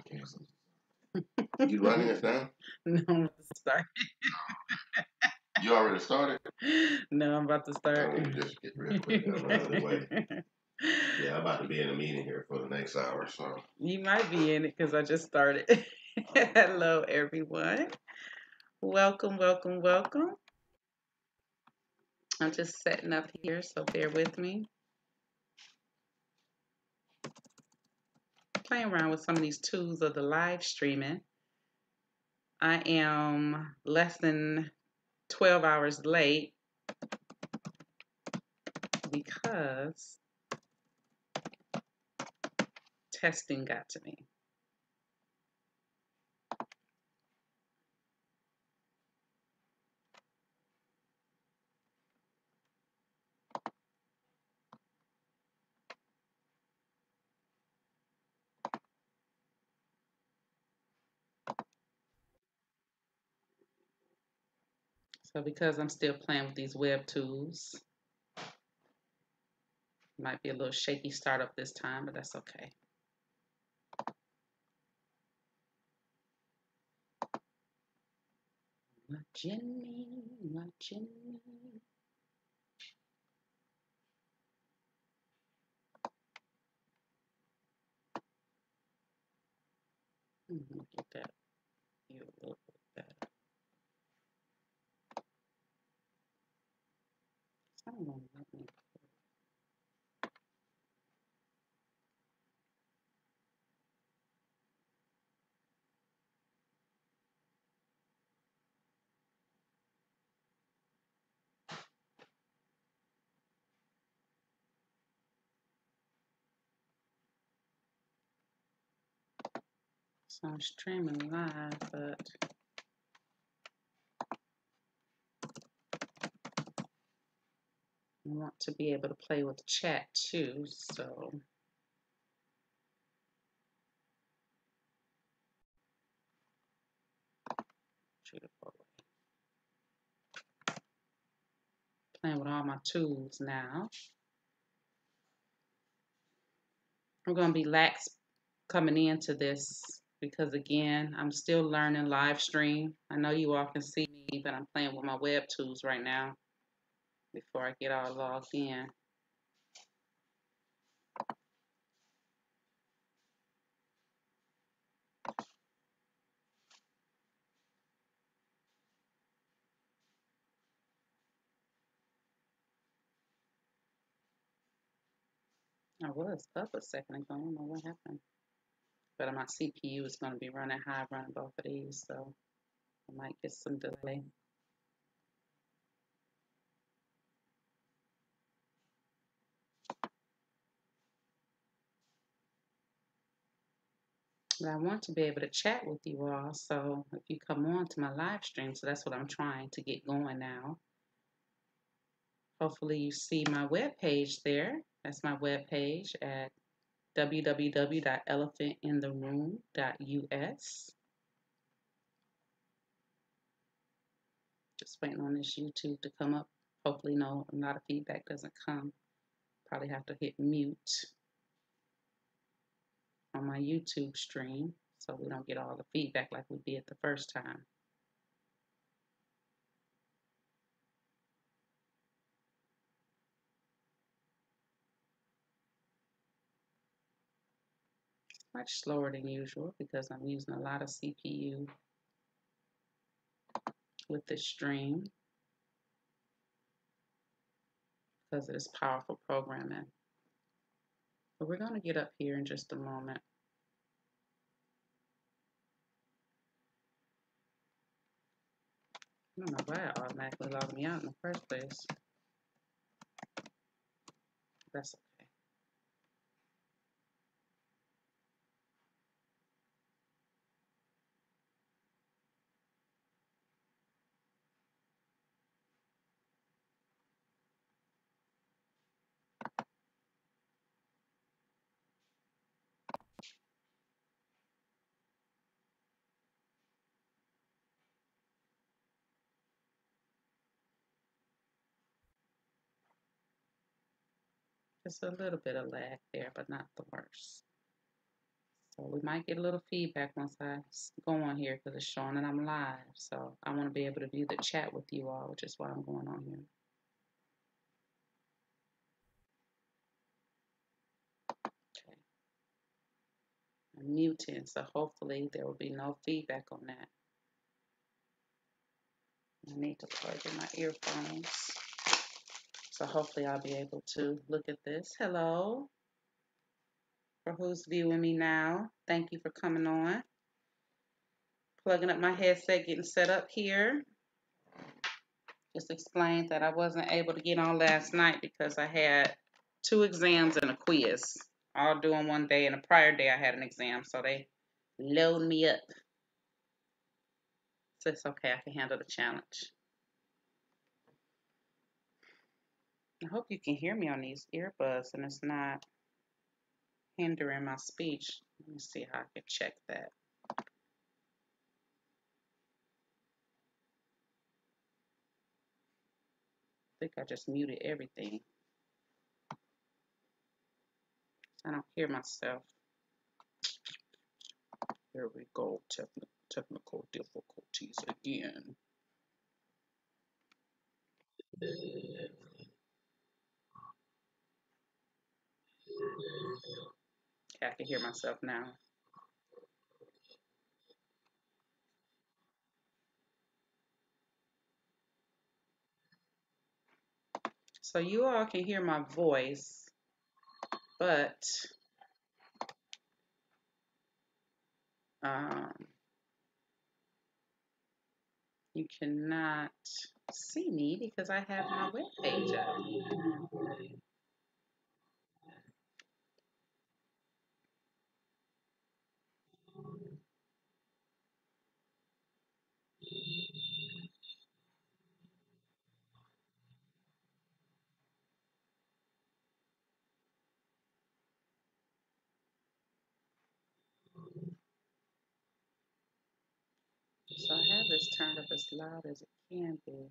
cancel. You running us down? No, I'm about to start. You already started? No, I'm about to start. Let me just get real quick out of the way. Yeah, I'm about to be in a meeting here for the next hour, so. You might be in it because I just started. Hello, everyone. Welcome, welcome, welcome. I'm just setting up here, so bear with me. Playing around with some of these tools of the live streaming. I am less than 12 hours late because testing got to me. So because I'm still playing with these web tools, might be a little shaky startup this time, but that's okay. Watching me, watching me. Get that view a little bit better. Someone let me. So I'm streaming live, but I want to be able to play with chat too, so playing with all my tools now. I'm going to be lax coming into this because, again, I'm still learning live stream. I know you all can see me, but I'm playing with my web tools right now before I get all logged in. I was up a second ago. I don't know what happened. But my CPU is going to be running high running both of these, so I might get some delay. But I want to be able to chat with you all, so if you come on to my live stream, so that's what I'm trying to get going now. Hopefully you see my web page there. That's my web page at www.elephantintheroom.us. Just waiting on this YouTube to come up. Hopefully a lot of feedback doesn't come. Probably have to hit mute on my YouTube stream so we don't get all the feedback like we did the first time. Much slower than usual because I'm using a lot of CPU with this stream because of this powerful programming. But we're going to get up here in just a moment. I don't know why it automatically logged me out in the first place. That's okay. Just a little bit of lag there, but not the worst. So we might get a little feedback once I go on here because it's showing that I'm live. So I want to be able to view the chat with you all, which is why I'm going on here. Okay. I'm muting, so hopefully there will be no feedback on that. I need to plug in my earphones. So hopefully I'll be able to look at this. Hello. For who's viewing me now, thank you for coming on. Plugging up my headset, getting set up here. Just explained that I wasn't able to get on last night because I had 2 exams and a quiz all due on one day, and the prior day I had an exam, so they load me up. So it's okay, I can handle the challenge. I hope you can hear me on these earbuds and it's not hindering my speech. Let me see how I can check that. I think I just muted everything. I don't hear myself. Here we go, technical difficulties again. Okay, I can hear myself now. So you all can hear my voice, but you cannot see me because I have my web page up. So I have this turned up as loud as it can be.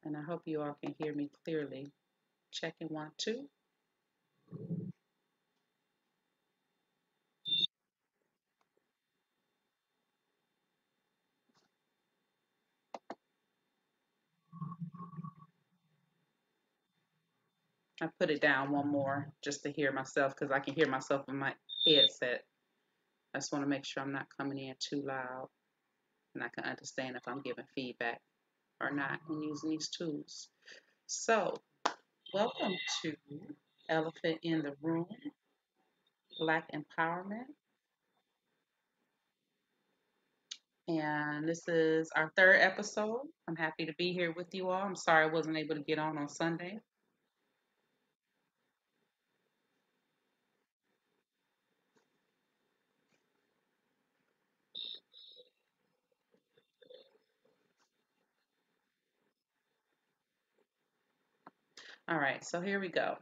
And I hope you all can hear me clearly. Checking 1, 2. I put it down one more just to hear myself because I can hear myself in my headset. I just want to make sure I'm not coming in too loud and I can understand if I'm giving feedback or not when using these tools. So, welcome to Elephant in the Room, Black Empowerment. And this is our 3rd episode. I'm happy to be here with you all. I'm sorry I wasn't able to get on Sunday. All right, so here we go.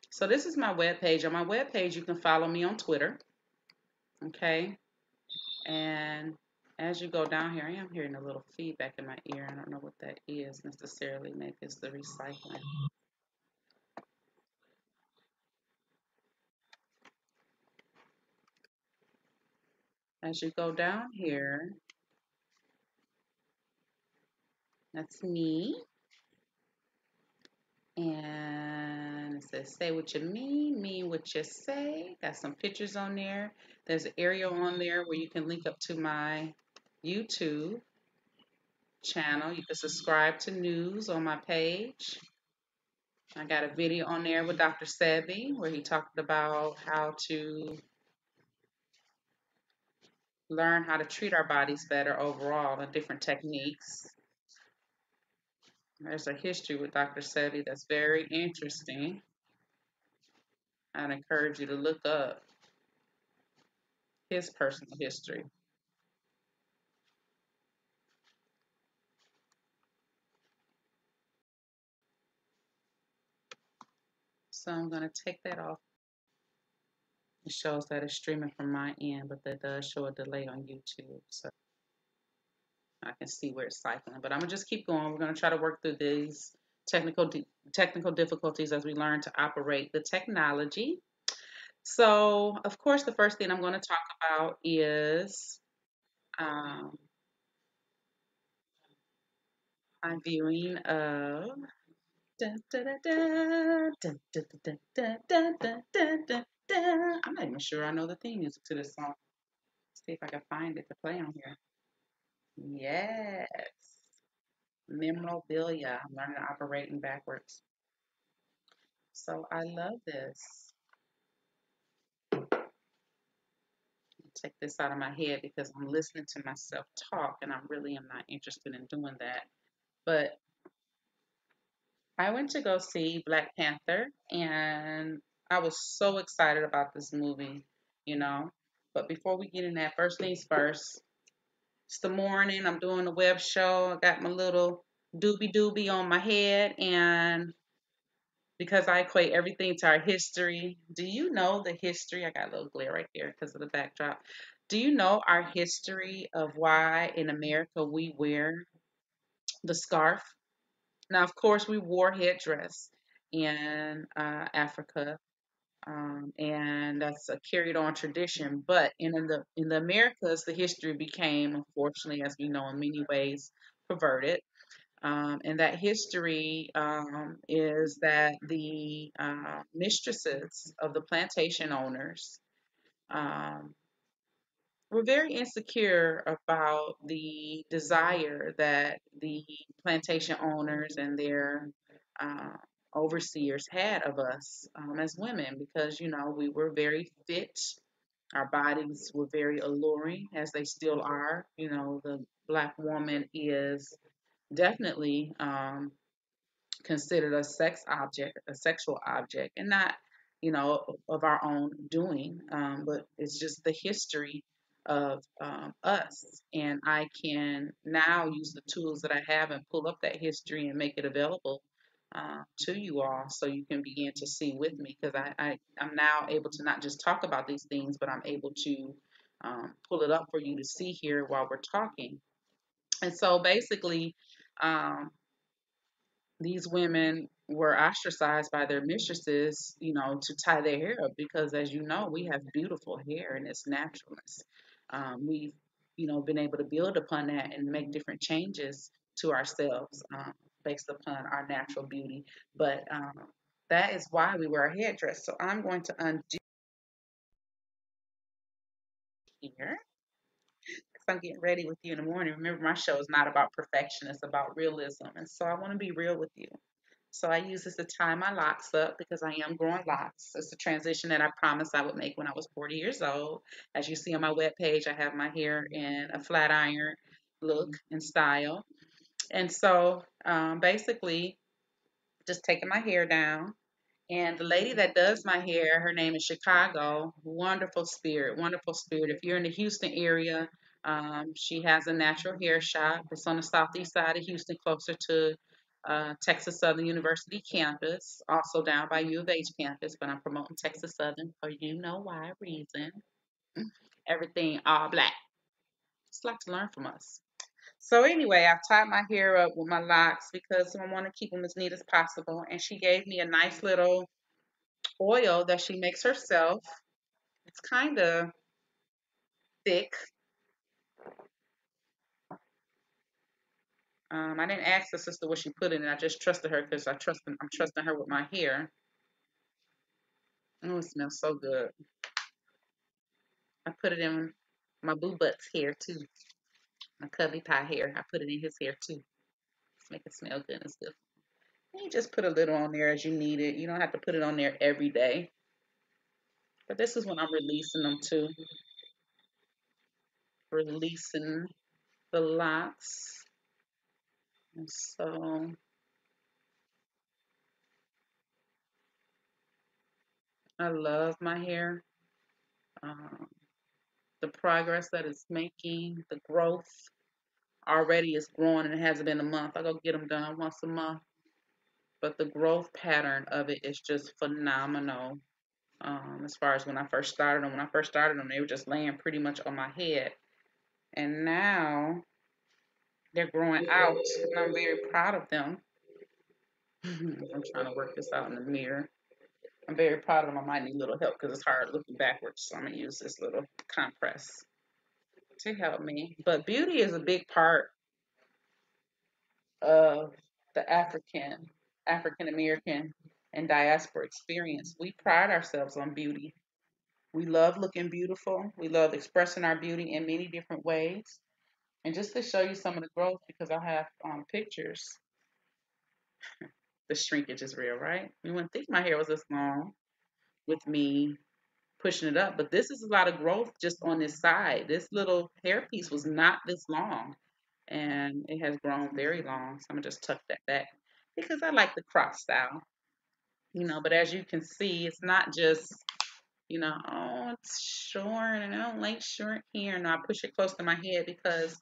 So this is my webpage. On my webpage, you can follow me on Twitter. Okay. And as you go down here, I am hearing a little feedback in my ear. I don't know what that is necessarily. Maybe it's the recycling. As you go down here, that's me. And it says, say what you mean what you say. Got some pictures on there. There's an area on there where you can link up to my YouTube channel. You can subscribe to news on my page. I got a video on there with Dr. Sebi where he talked about how to learn how to treat our bodies better overall and different techniques. There's a history with Dr. Sebi that's very interesting. I'd encourage you to look up his personal history. So I'm going to take that off. It shows that it's streaming from my end, but that does show a delay on YouTube. So I can see where it's cycling. But I'm going to just keep going. We're going to try to work through these technical difficulties as we learn to operate the technology. So, of course, the first thing I'm going to talk about is um, my viewing of. Dun, dun, dun, dun, dun, dun, dun, dun, dun, dun, dun, dun, dun. I'm not even sure I know the theme music to this song. See if I can find it to play on here. Yes, memorabilia. I'm learning operating backwards. So I love this. Take this out of my head because I'm listening to myself talk and I really am not interested in doing that. But I went to go see Black Panther and I was so excited about this movie, you know. But before we get in that, first things first, it's the morning. I'm doing a web show. I got my little doobie doobie on my head and because I equate everything to our history. Do you know the history? I got a little glare right there because of the backdrop. Do you know our history of why in America we wear the scarf? Now, of course, we wore headdress in Africa, and that's a carried on tradition. But in the Americas, the history became, unfortunately, as we know, in many ways, perverted. And that history is that the mistresses of the plantation owners um, were very insecure about the desire that the plantation owners and their uh, overseers had of us as women because, we were very fit. Our bodies were very alluring, as they still are. The Black woman is definitely considered a sex object, a sexual object, and not, of our own doing, but it's just the history of us. And I can now use the tools that I have and pull up that history and make it available to you all so you can begin to see with me because I'm now able to not just talk about these things, but I'm able to pull it up for you to see here while we're talking. And so basically, um, these women were ostracized by their mistresses, to tie their hair up because, as you know, we have beautiful hair and its naturalness. We've, been able to build upon that and make different changes to ourselves based upon our natural beauty. But that is why we wear a headdress. So I'm going to undo here because I'm getting ready with you in the morning. Remember, my show is not about perfection, it's about realism. And so I want to be real with you. So I use this to tie my locks up because I am growing locks. It's a transition that I promised I would make when I was 40 years old. As you see on my webpage, I have my hair in a flat iron look and style. And so basically, just taking my hair down. And the lady that does my hair, her name is Chicago. Wonderful spirit, wonderful spirit. If you're in the Houston area, she has a natural hair shop. It's on the southeast side of Houston, closer to Texas Southern University campus, also down by U of H campus. But I'm promoting Texas Southern for you know why reason. Everything all black. Just like to learn from us. So anyway, I've tied my hair up with my locks because I want to keep them as neat as possible. And she gave me a nice little oil that she makes herself. It's kind of thick. I didn't ask the sister what she put in it. I just trusted her because I'm trusting her with my hair. Oh, it smells so good. I put it in my boo butt's hair too. My cubby pie hair. I put it in his hair too. Let's make it smell good and stuff. And you just put a little on there as you need it. You don't have to put it on there every day. But this is when I'm releasing them too. Releasing the locks. And so I love my hair. Um, the progress that it's making, the growth already is growing and it hasn't been a month. I go get them done once a month, but the growth pattern of it is just phenomenal. As far as when I first started them, they were just laying pretty much on my head, and now they're growing out, and I'm very proud of them. I'm trying to work this out in the mirror. I'm very proud of them. I might need a little help because it's hard looking backwards. So I'm going to use this little compress to help me. But beauty is a big part of the African American and diaspora experience. We pride ourselves on beauty. We love looking beautiful. We love expressing our beauty in many different ways. And just to show you some of the growth, because I have pictures, the shrinkage is real, right? You wouldn't think my hair was this long with me pushing it up, but this is a lot of growth just on this side. This little hair piece was not this long, and it has grown very long. So I'm gonna just tuck that back because I like the crop style, But as you can see, it's not just oh, it's short, and I don't like short hair. And I push it close to my head because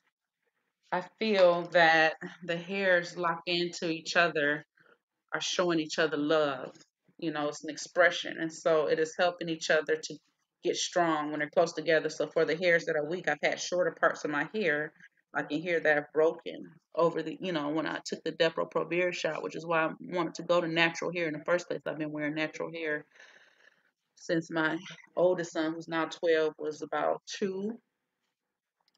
I feel that the hairs lock into each other, are showing each other love. It's an expression. And so it is helping each other to get strong when they're close together. So for the hairs that are weak, I've had shorter parts of my hair, I can hear that have broken over when I took the Depo-Provera shot, which is why I wanted to go to natural hair in the first place. I've been wearing natural hair since my oldest son, who's now 12, was about 2.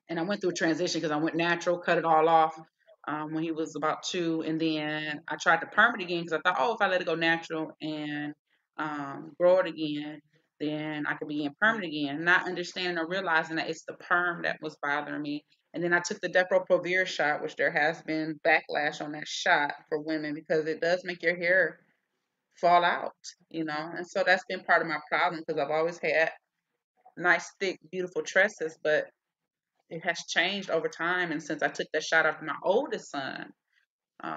And I went through a transition because I went natural, cut it all off when he was about 2, and then I tried to perm it again because I thought, oh, if I let it go natural and grow it again, then I could begin permanent again. Not understanding or realizing that it's the perm that was bothering me. And then I took the Depo-Provera shot, which there has been backlash on that shot for women because it does make your hair fall out. And so that's been part of my problem because I've always had nice, thick, beautiful tresses, but it has changed over time. And since I took that shot after my oldest son,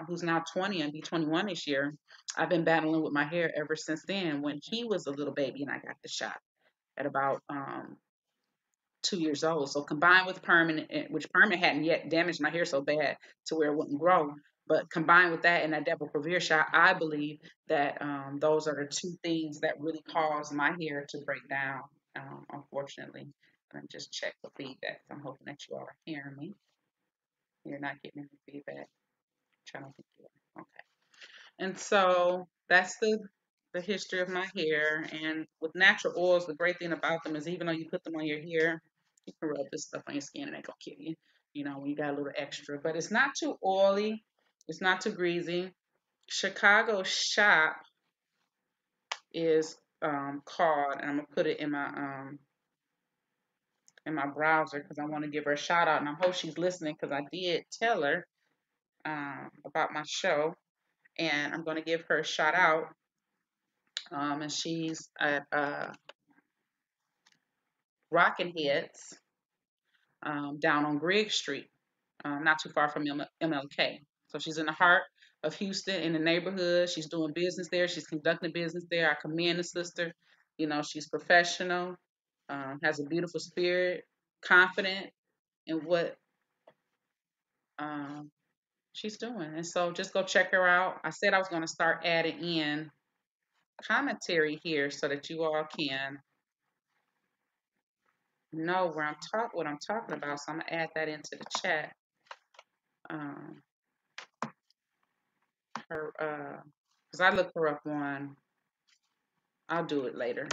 who's now 20 and be 21 this year, I've been battling with my hair ever since then. When he was a little baby and I got the shot at about 2 years old. So combined with permanent, which permanent hadn't yet damaged my hair so bad to where it wouldn't grow. But combined with that and that Depo-Provera shot, I believe that those are the two things that really caused my hair to break down, unfortunately. And just check the feedback. I'm hoping that you all are hearing me. You're not getting any feedback. I'm trying to think you are. Okay. And so that's the history of my hair. And with natural oils, the great thing about them is even though you put them on your hair, you can rub this stuff on your skin and it ain't gonna kill you. When you got a little extra. But it's not too oily. It's not too greasy. Chicago Shop is called, and I'm gonna put it in my browser because I want to give her a shout out, and I hope she's listening because I did tell her about my show, and I'm going to give her a shout out. And she's at Rockin' Heads down on Griggs Street, not too far from MLK. So she's in the heart of Houston in the neighborhood. She's doing business there. She's conducting business there. I commend the sister. She's professional, has a beautiful spirit, confident in what um, she's doing. And so just go check her out. I said I was going to start adding in commentary here so that you all can know what I'm talking about. So I'm gonna add that into the chat. Um, her because I looked her up on. I'll do it later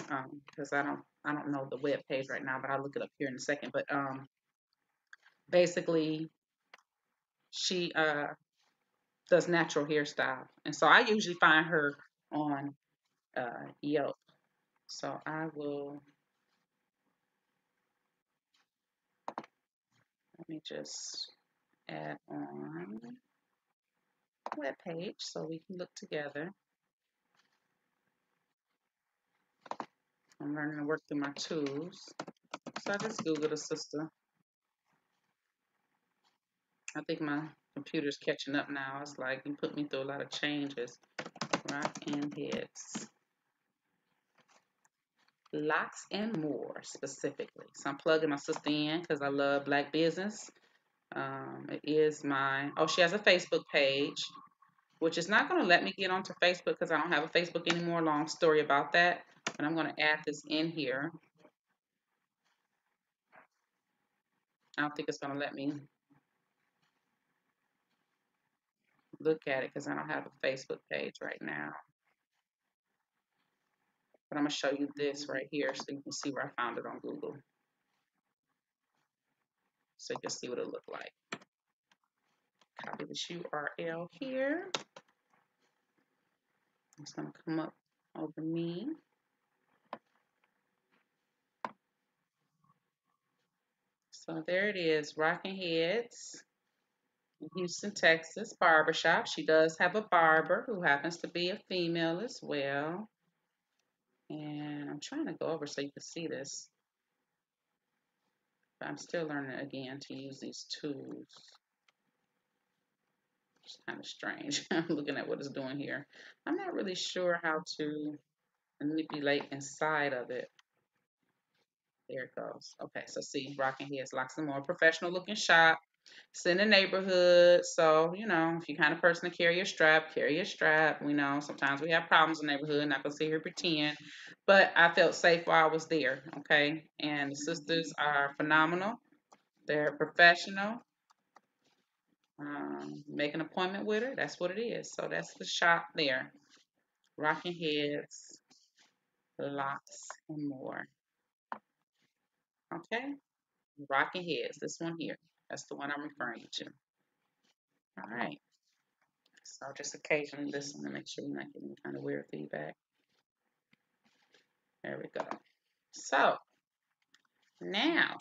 because I don't know the web page right now, but I'll look it up here in a second. But basically, she does natural hairstyle, and so I usually find her on Yelp. So I will. Let me just add on web page so we can look together. I'm learning to work through my tools. So I just Googled a sister. I think my computer's catching up now. It's like you put me through a lot of changes. Rockin' Heads. Locks and more specifically. So I'm plugging my sister in because I love black business. It is she has a Facebook page, which is not going to let me get onto Facebook because I don't have a Facebook anymore. Long story about that. But I'm going to add this in here. I don't think it's going to let me look at it because I don't have a Facebook page right now. But I'm going to show you this right here so you can see where I found it on Google. So you can see what it looked like. Copy this URL here. It's going to come up over me. So there it is, Rocking Heads in Houston, Texas, barbershop. She does have a barber who happens to be a female as well. And I'm trying to go over so you can see this. But I'm still learning again to use these tools. It's kind of strange. I'm looking at what it's doing here. I'm not really sure how to manipulate inside of it. There it goes. Okay, so see, Rocking Heads, Locks and More, professional looking shop. It's in the neighborhood, so you know, if you're kind of person to carry your strap, carry your strap. We know sometimes we have problems in the neighborhood, not gonna sit here pretend, but I felt safe while I was there, okay? And the sisters are phenomenal. They're professional. Make an appointment with her, that's what it is. So that's the shop there. Rocking Heads, Locks and More. Okay? Rocking Heads, this one here. That's the one I'm referring to. All right. So just occasionally listen to make sure you're not getting any kind of weird feedback. There we go. So now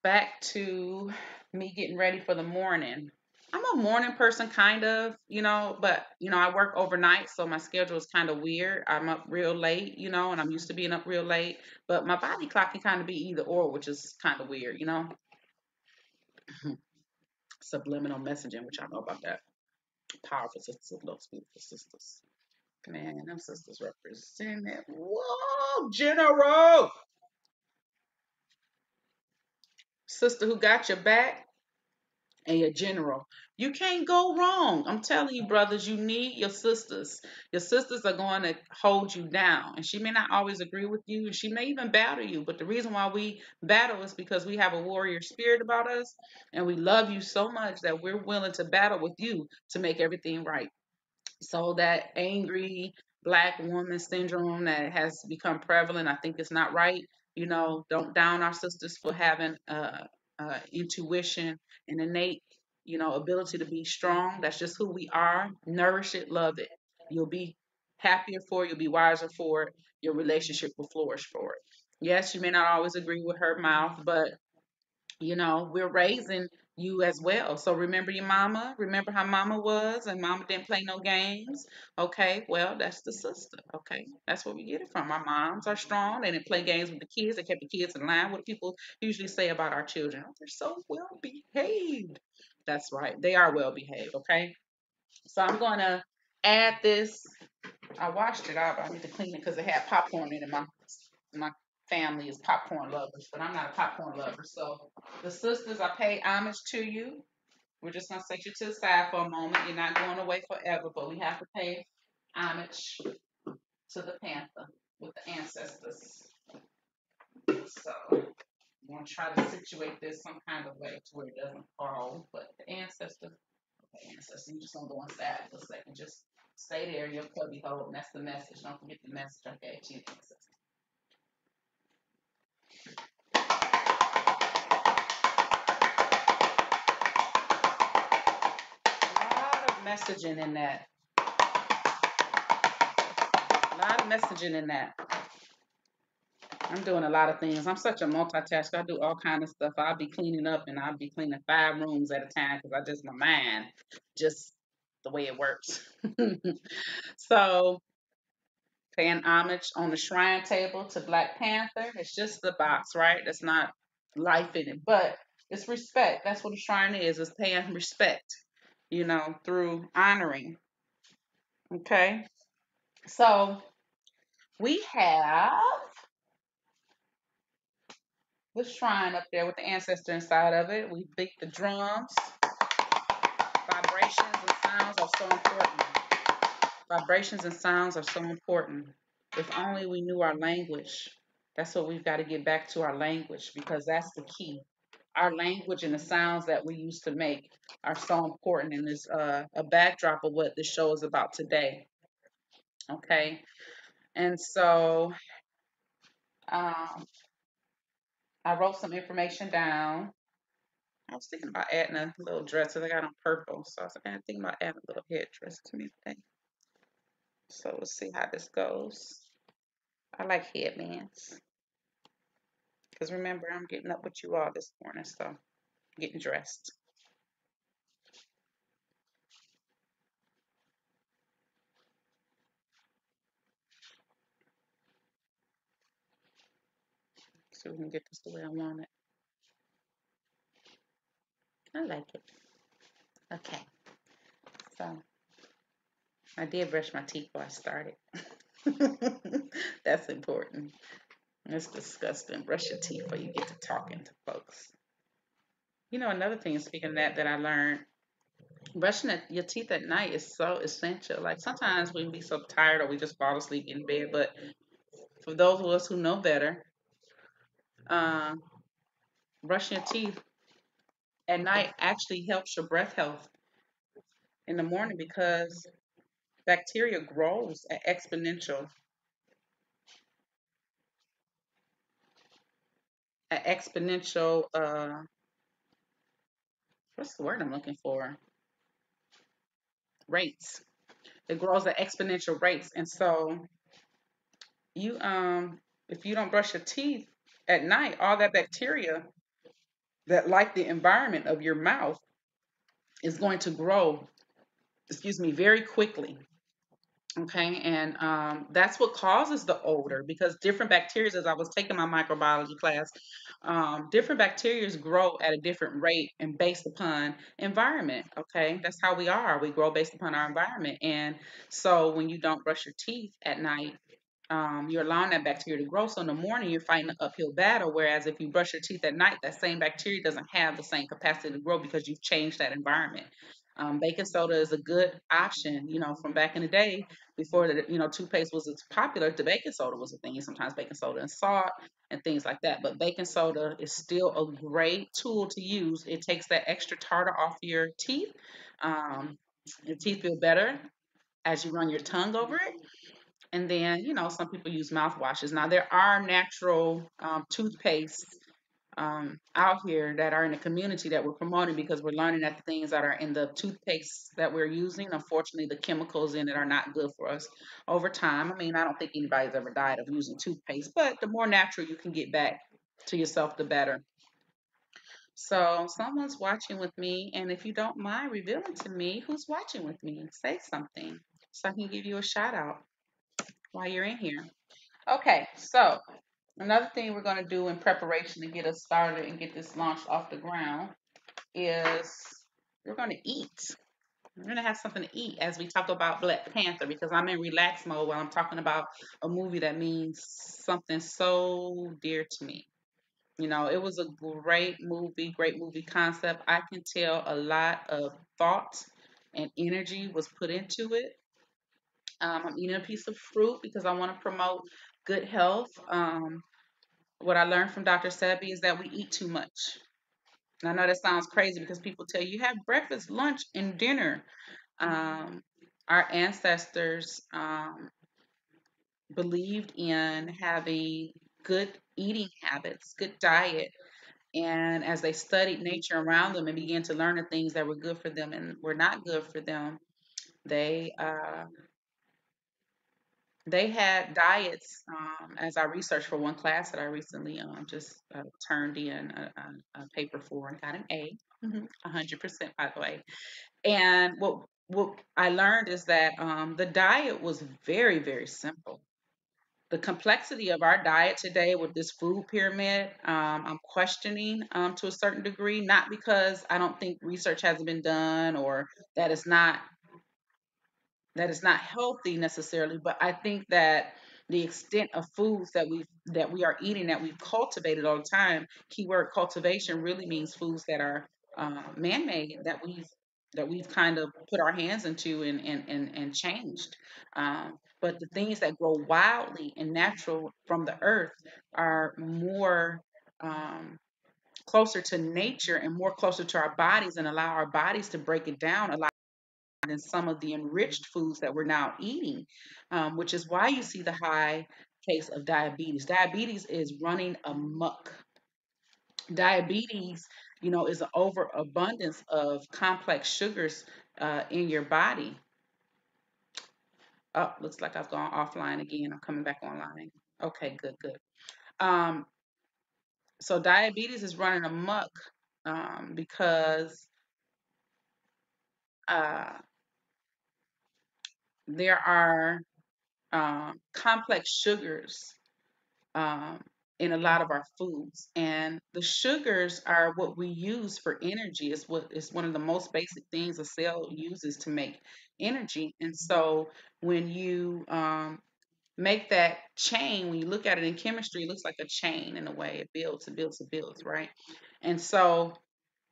back to me getting ready for the morning. I'm a morning person, kind of, but I work overnight, so my schedule is kind of weird. I'm up real late, and I'm used to being up real late, but my body clock can kind of be either or, which is kind of weird. Subliminal messaging, which I know about that. Powerful sisters of those beautiful sisters. Man, them sisters represent it. Whoa, General! Sister who got your back and your general. You can't go wrong. I'm telling you, brothers, you need your sisters. Your sisters are going to hold you down. And she may not always agree with you, and she may even battle you. But the reason why we battle is because we have a warrior spirit about us, and we love you so much that we're willing to battle with you to make everything right. So that angry black woman syndrome that has become prevalent, I think it's not right. Don't down our sisters for having intuition and innate, ability to be strong. That's just who we are. Nourish it, love it. You'll be happier for it. You'll be wiser for it. Your relationship will flourish for it. Yes, you may not always agree with her mouth, but we're raising you as well. So remember your mama. Remember how mama was, and mama didn't play no games. Okay, well, that's the sister. Okay, that's where we get it from. Our moms are strong. They didn't play games with the kids. They kept the kids in line. What do people usually say about our children? Oh, they're so well behaved. That's right. They are well behaved. Okay, so I'm going to add this. I washed it out, but I need to clean it because it had popcorn in it. My family is popcorn lovers, but I'm not a popcorn lover. So the sisters, I pay homage to you. We're just gonna set you to the side for a moment. You're not going away forever, but we have to pay homage to the Panther with the ancestors. So I'm gonna try to situate this some kind of way to where it doesn't fall. But the ancestors, okay, ancestors, you just gonna go inside for a second. Just stay there in your cubby hole, and that's the message. Don't forget the message I gave to you, ancestors. A lot of messaging in that. A lot of messaging in that. I'm doing a lot of things. I'm such a multitasker. I do all kind of stuff. I'll be cleaning up and I'll be cleaning 5 rooms at a time because I just my mind, just the way it works. So paying homage on the shrine table to Black Panther. It's just the box, right? That's not life in it, but it's respect. That's what a shrine is. It's paying respect, through honoring. Okay. So we have the shrine up there with the ancestor inside of it. We beat the drums. Vibrations and sounds are so important. Vibrations and sounds are so important. If only we knew our language. That's what we've got to get back to, our language, because that's the key. Our language and the sounds that we used to make are so important, and is a backdrop of what this show is about today. Okay. And so um, I wrote some information down. I was thinking about adding a little dress that I got on purple. So I was thinking about adding a little headdress to me today. So we'll see how this goes. I like headbands. Because remember, I'm getting up with you all this morning. So getting dressed. So we can get this the way I want it. I like it. Okay. So I did brush my teeth before I started. That's important. It's disgusting. Brush your teeth before you get to talking to folks. You know, another thing, speaking of that, that I learned, your teeth at night is so essential. Like sometimes we be so tired or we just fall asleep in bed. But for those of us who know better, uh, brushing your teeth at night actually helps your breath health in the morning because bacteria grows at exponential what's the word I'm looking for? Rates. It grows at exponential rates. And so you if you don't brush your teeth at night, all that bacteria that like the environment of your mouth is going to grow, excuse me, very quickly. Okay, and that's what causes the odor because different bacteria, as I was taking my microbiology class, different bacteria grow at a different rate and based upon environment. Okay, that's how we are. We grow based upon our environment. And so when you don't brush your teeth at night, you're allowing that bacteria to grow. So in the morning, you're fighting an uphill battle. Whereas if you brush your teeth at night, that same bacteria doesn't have the same capacity to grow because you've changed that environment. Baking soda is a good option. You know, from back in the day, before toothpaste was as popular, the baking soda was a thing. Sometimes baking soda and salt and things like that. But baking soda is still a great tool to use. It takes that extra tartar off your teeth. Um, your teeth feel better as you run your tongue over it. And then, some people use mouthwashes. Now, there are natural toothpastes out here that are in the community that we're promoting because we're learning that the things that are in the toothpaste that we're using, unfortunately, the chemicals in it are not good for us over time. I mean, I don't think anybody's ever died of using toothpaste, but the more natural you can get back to yourself, the better. So, someone's watching with me, and if you don't mind revealing to me who's watching with me, say something so I can give you a shout out while you're in here. Okay, so another thing we're going to do in preparation to get us started and get this launched off the ground is we're going to eat. We're going to have something to eat as we talk about Black Panther because I'm in relax mode while I'm talking about a movie that means something so dear to me. You know, it was a great movie concept. I can tell a lot of thought and energy was put into it. I'm eating a piece of fruit because I want to promote good health. What I learned from Dr. Sebi is that we eat too much. And I know that sounds crazy because people tell you have breakfast, lunch, and dinner. Um, our ancestors believed in having good eating habits, good diet. And as they studied nature around them and began to learn the things that were good for them and were not good for them, they they had diets. As I researched for one class that I recently just turned in a paper for and got an A, 100% by the way. And what I learned is that the diet was very very simple. The complexity of our diet today with this food pyramid, I'm questioning to a certain degree, not because I don't think research hasn't been done or that it's not that is not healthy necessarily, but I think that the extent of foods that we are eating that we've cultivated all the time. Keyword cultivation really means foods that are man-made that we've kind of put our hands into and changed. But the things that grow wildly and natural from the earth are more um, closer to nature and more closer to our bodies and allow our bodies to break it down. in some of the enriched foods that we're now eating, which is why you see the high case of diabetes. Diabetes is running amok. Diabetes, is an overabundance of complex sugars in your body. Oh, looks like I've gone offline again. I'm coming back online. Okay, good, good. Um, so diabetes is running amok because uh, there are complex sugars um, in a lot of our foods, and the sugars are what we use for energy. It's what is one of the most basic things a cell uses to make energy. And so when you make that chain, when you look at it in chemistry, it looks like a chain in a way. It builds, it builds, it builds, right? And so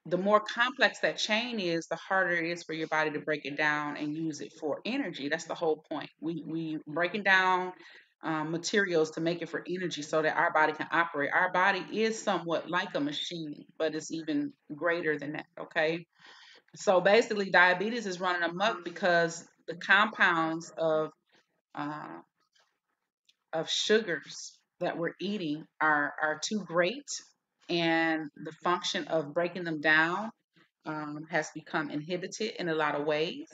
the more complex that chain is, the harder it is for your body to break it down and use it for energy. That's the whole point. We breaking down materials to make it for energy so that our body can operate. Our body is somewhat like a machine, but it's even greater than that. Okay, so basically, diabetes is running amok because the compounds uh, of sugars that we're eating are too great, and the function of breaking them down has become inhibited in a lot of ways.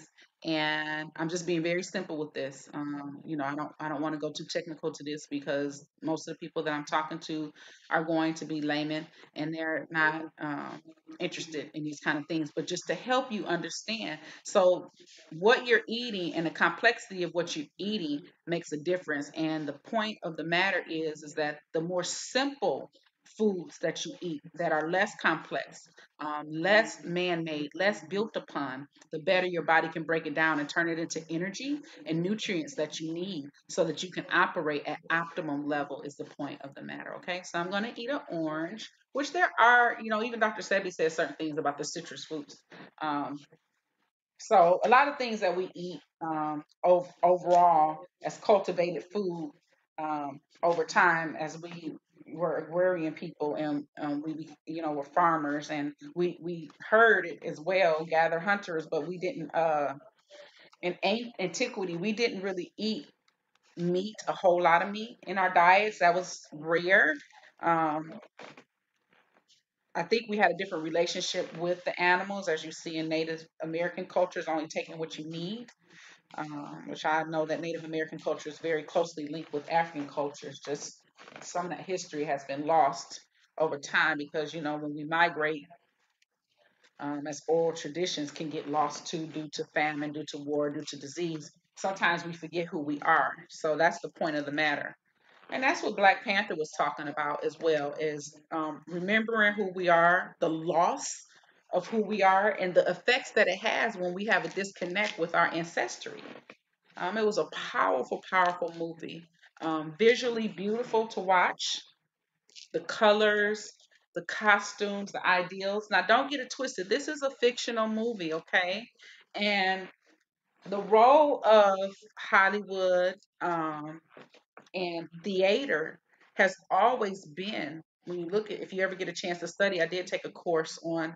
And I'm just being very simple with this. I don't want to go too technical to this because most of the people that I'm talking to are going to be laymen and they're not interested in these kind of things. But just to help you understand, so what you're eating and the complexity of what you're eating makes a difference. And the point of the matter is that the more simple foods that you eat that are less complex, less man made, less built upon, the better your body can break it down and turn it into energy and nutrients that you need so that you can operate at optimum level, is the point of the matter. Okay, so I'm going to eat an orange, which there are, even Dr. Sebi says certain things about the citrus fruits. Um, so a lot of things that we eat overall as cultivated food over time, as we were agrarian people and we were farmers, and we heard it as well, gather hunters, but we didn't. In antiquity, we didn't really eat meat, a whole lot of meat in our diets. That was rare. Um, I think we had a different relationship with the animals, as you see in Native American cultures, only taking what you need, which I know that Native American culture is very closely linked with African cultures. Just some of that history has been lost over time because, when we migrate, as oral traditions can get lost too due to famine, due to war, due to disease. Sometimes we forget who we are. So that's the point of the matter. And that's what Black Panther was talking about as well, is remembering who we are, the loss of who we are, and the effects that it has when we have a disconnect with our ancestry. It was a powerful, powerful movie. Visually beautiful to watch. The colors, the costumes, the ideals. Now, don't get it twisted. This is a fictional movie, okay? And the role of Hollywood and theater has always been, when you look at, if you ever get a chance to study, I did take a course on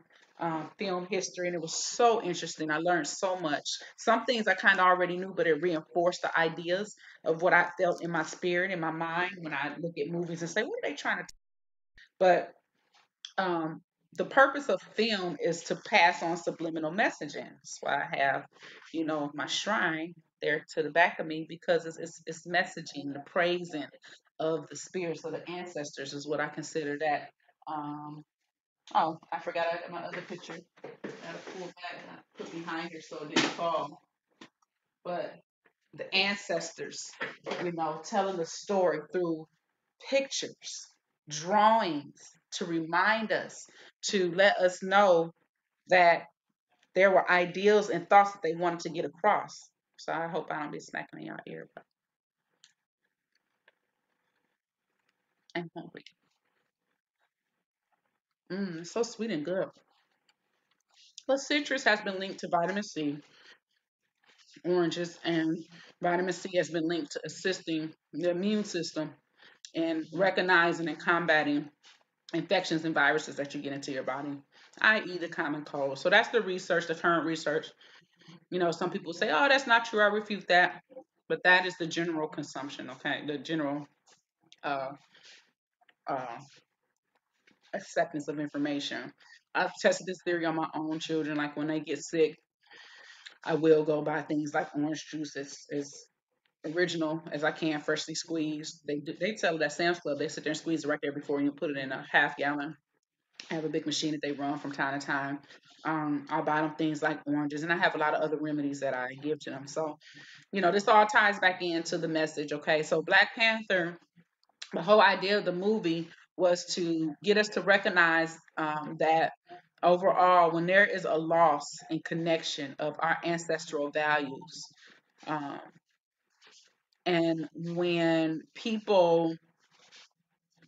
film history, and it was so interesting. I learned so much. Some things I kind of already knew, but it reinforced the ideas of what I felt in my spirit, in my mind, when I look at movies and say, what are they trying to? But um, the purpose of film is to pass on subliminal messaging. That's why I have, my shrine there to the back of me, because it's messaging, the praising of the spirits of the ancestors is what I consider that. Um, oh, I forgot I got my other picture. I gotta pull back and I put behind here so it didn't fall. But the ancestors, telling the story through pictures, drawings, to remind us, to let us know that there were ideals and thoughts that they wanted to get across. So I hope I don't be smacking in your ear, but I'm hungry. It's so sweet and good. But citrus has been linked to vitamin C, oranges, and vitamin C has been linked to assisting the immune system and recognizing and combating infections and viruses that you get into your body, i.e., the common cold. So that's the research, the current research. Some people say, "Oh, that's not true. I refute that." But that is the general consumption, okay? The general uh, uh, acceptance of information. I've tested this theory on my own children. Like when they get sick, I will go buy things like orange juice as original as I can, freshly squeezed. They sell it at Sam's Club. They sit there and squeeze it right there before you put it in a half gallon. I have a big machine that they run from time to time. I'll buy them things like oranges, and I have a lot of other remedies that I give to them. So, this all ties back into the message. Okay, so Black Panther, the whole idea of the movie was to get us to recognize that overall, when there is a loss in connection of our ancestral values, um, and when people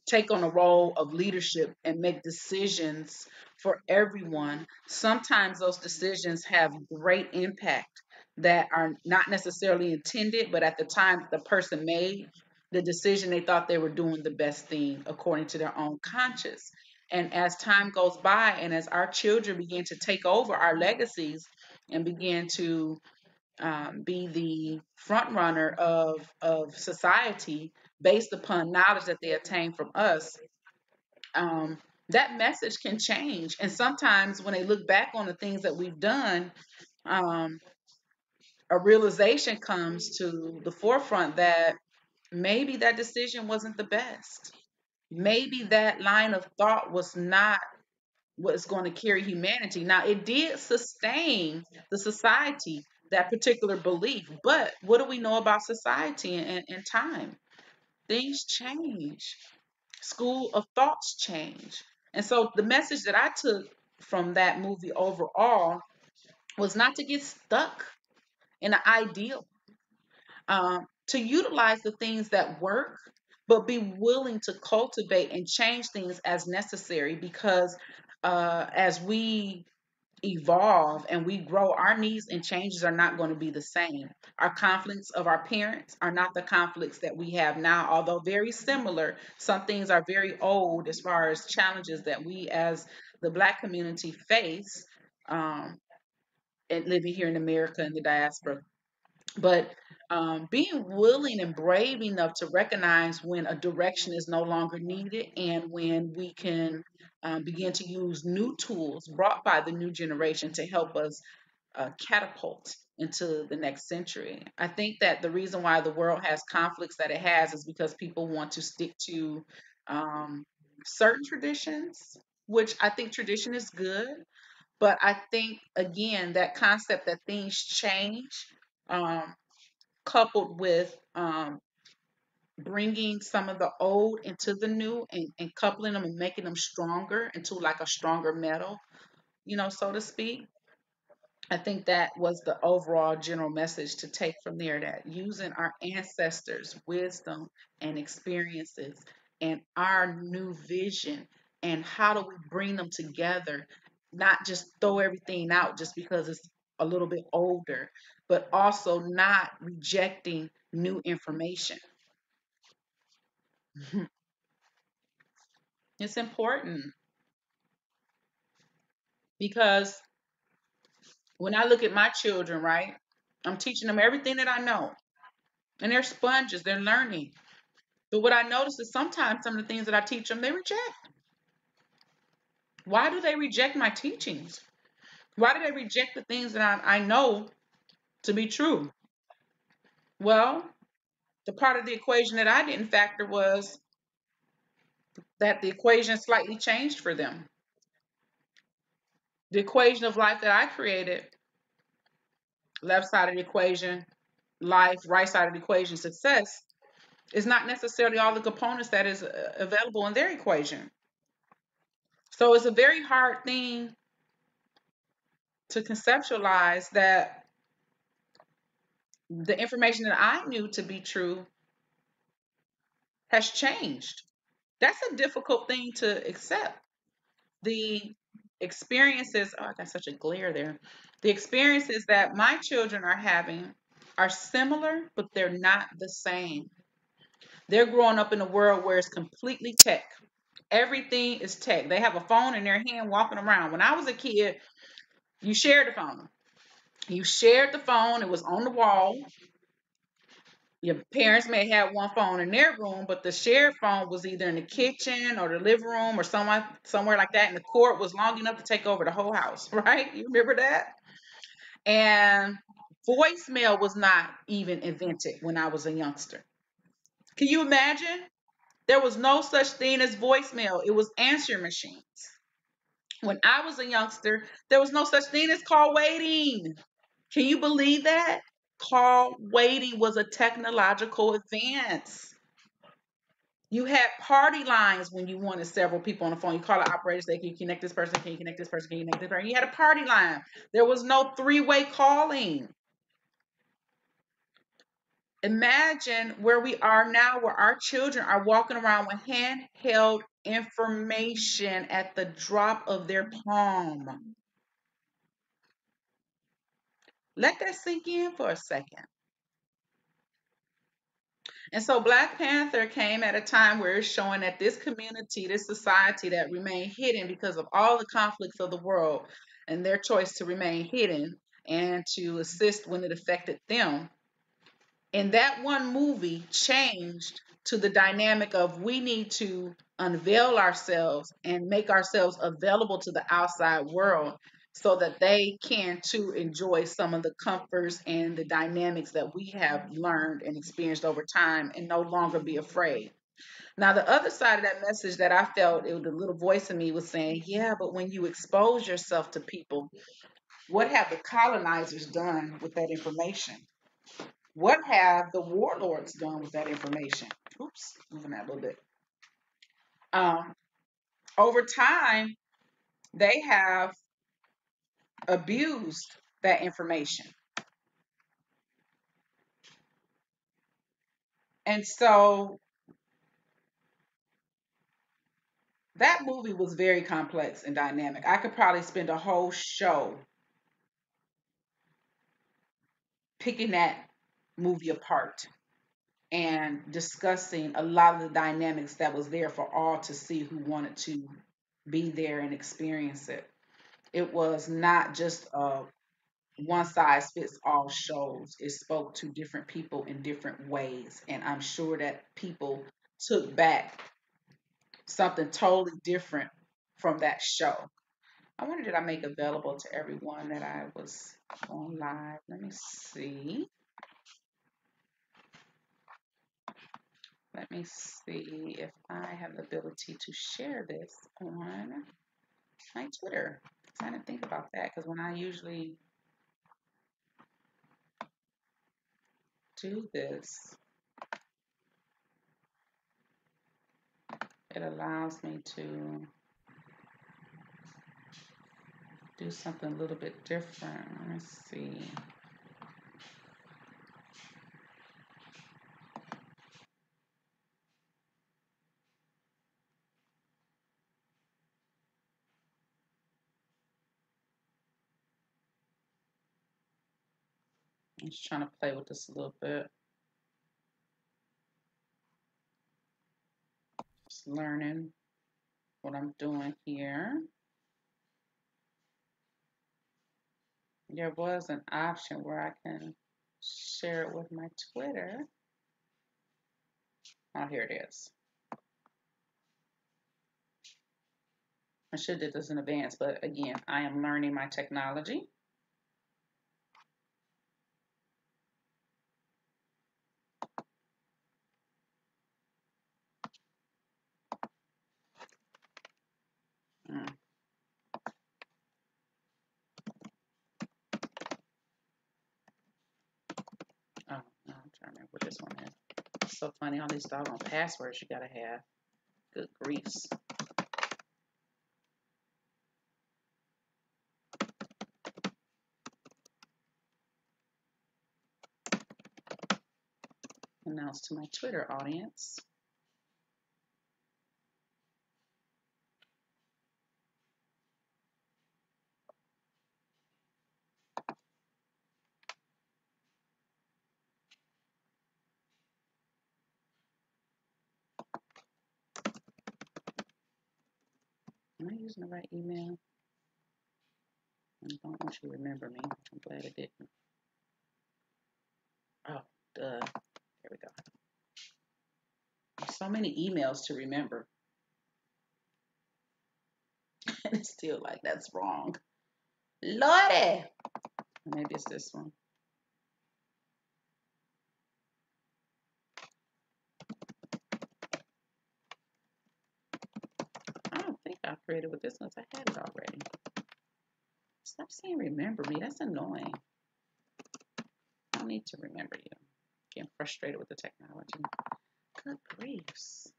take on a role of leadership and make decisions for everyone, sometimes those decisions have great impact that are not necessarily intended, but at the time the person made the decision, they thought they were doing the best thing according to their own conscience. And as time goes by, and as our children begin to take over our legacies and begin to be the front runner of society based upon knowledge that they attain from us, um, that message can change. And sometimes when they look back on the things that we've done, um, a realization comes to the forefront that maybe that decision wasn't the best. Maybe that line of thought was not what's going to carry humanity. Now, it did sustain the society, that particular belief. But what do we know about society and time? Things change. School of thoughts change. And so the message that I took from that movie overall was not to get stuck in an ideal, to utilize the things that work, but be willing to cultivate and change things as necessary because as we evolve and we grow, our needs and changes are not going to be the same. Our conflicts of our parents are not the conflicts that we have now, although very similar. Some things are very old as far as challenges that we as the Black community face, um, and living here in America and the diaspora. But being willing and brave enough to recognize when a direction is no longer needed and when we can begin to use new tools brought by the new generation to help us catapult into the next century. I think that the reason why the world has conflicts that it has is because people want to stick to um, certain traditions, which I think tradition is good. But I think, again, that concept that things change, um, coupled with bringing some of the old into the new and coupling them and making them stronger into like a stronger metal, so to speak. I think that was the overall general message to take from there, that using our ancestors' wisdom and experiences and our new vision and how do we bring them together, not just throw everything out just because it's a little bit older, but also not rejecting new information. It's important because when I look at my children, right, I'm teaching them everything that I know, and they're sponges, they're learning. But what I notice is sometimes some of the things that I teach them, they reject. Why do they reject my teachings? Why do they reject the things that I know to be true? Well, the part of the equation that I didn't factor was that the equation slightly changed for them. The equation of life that I created, left side of the equation, life, right side of the equation, success, is not necessarily all the components that is available in their equation. So it's a very hard thing to conceptualize that the information that I knew to be true has changed. That's a difficult thing to accept. The experiences, oh, I got such a glare there. The experiences that my children are having are similar, but they're not the same. They're growing up in a world where it's completely tech. Everything is tech. They have a phone in their hand walking around. When I was a kid, you shared a phone. You shared the phone, it was on the wall. Your parents may have one phone in their room, but the shared phone was either in the kitchen or the living room or somewhere like that, and the cord was long enough to take over the whole house, right? You remember that? And voicemail was not even invented when I was a youngster. Can you imagine? There was no such thing as voicemail. It was answer machines. When I was a youngster, there was no such thing as call waiting. Can you believe that? Call waiting was a technological advance. You had party lines when you wanted several people on the phone. You call the operator, say, can you connect this person? Can you connect this person? Can you connect this person? You had a party line. There was no three-way calling. Imagine where we are now, where our children are walking around with handheld information at the drop of their palm. Let that sink in for a second. And so Black Panther came at a time where it's showing that this community, this society that remained hidden because of all the conflicts of the world and their choice to remain hidden and to assist when it affected them, in that one movie changed to the dynamic of we need to unveil ourselves and make ourselves available to the outside world so that they can too enjoy some of the comforts and the dynamics that we have learned and experienced over time and no longer be afraid. Now, the other side of that message that I felt, the little voice in me was saying, yeah, but when you expose yourself to people, what have the colonizers done with that information? What have the warlords done with that information? Oops, moving that a little bit. Um, Over time, they have abused that information. And so that movie was very complex and dynamic. I could probably spend a whole show picking that movie apart and discussing a lot of the dynamics that was there for all to see who wanted to be there and experience it. It was not just a one size fits all shows. It spoke to different people in different ways. And I'm sure that people took back something totally different from that show. I wonder, did I make available to everyone that I was on live? Let me see. Let me see if I have the ability to share this on my Twitter. I didn't think about that because when I usually do this, it allows me to do something a little bit different. Let's see. I'm just trying to play with this a little bit. Just learning what I'm doing here. There was an option where I can share it with my Twitter. Oh, here it is. I should have did this in advance, but again, I am learning my technology. Mm. Oh, no, I'm trying to remember what this one is. It's so funny, all these doggone passwords you gotta have. Good griefs. Announce to my Twitter audience. Am I using the right email? I don't want you to remember me. I'm glad it didn't. Oh, duh. There we go. There's so many emails to remember. And it's still like, that's wrong. Lordy! Maybe it's this one. I don't think I created with this one. I had it already. Stop saying remember me. That's annoying. I don't need to remember you. Getting frustrated with the technology. Good griefs.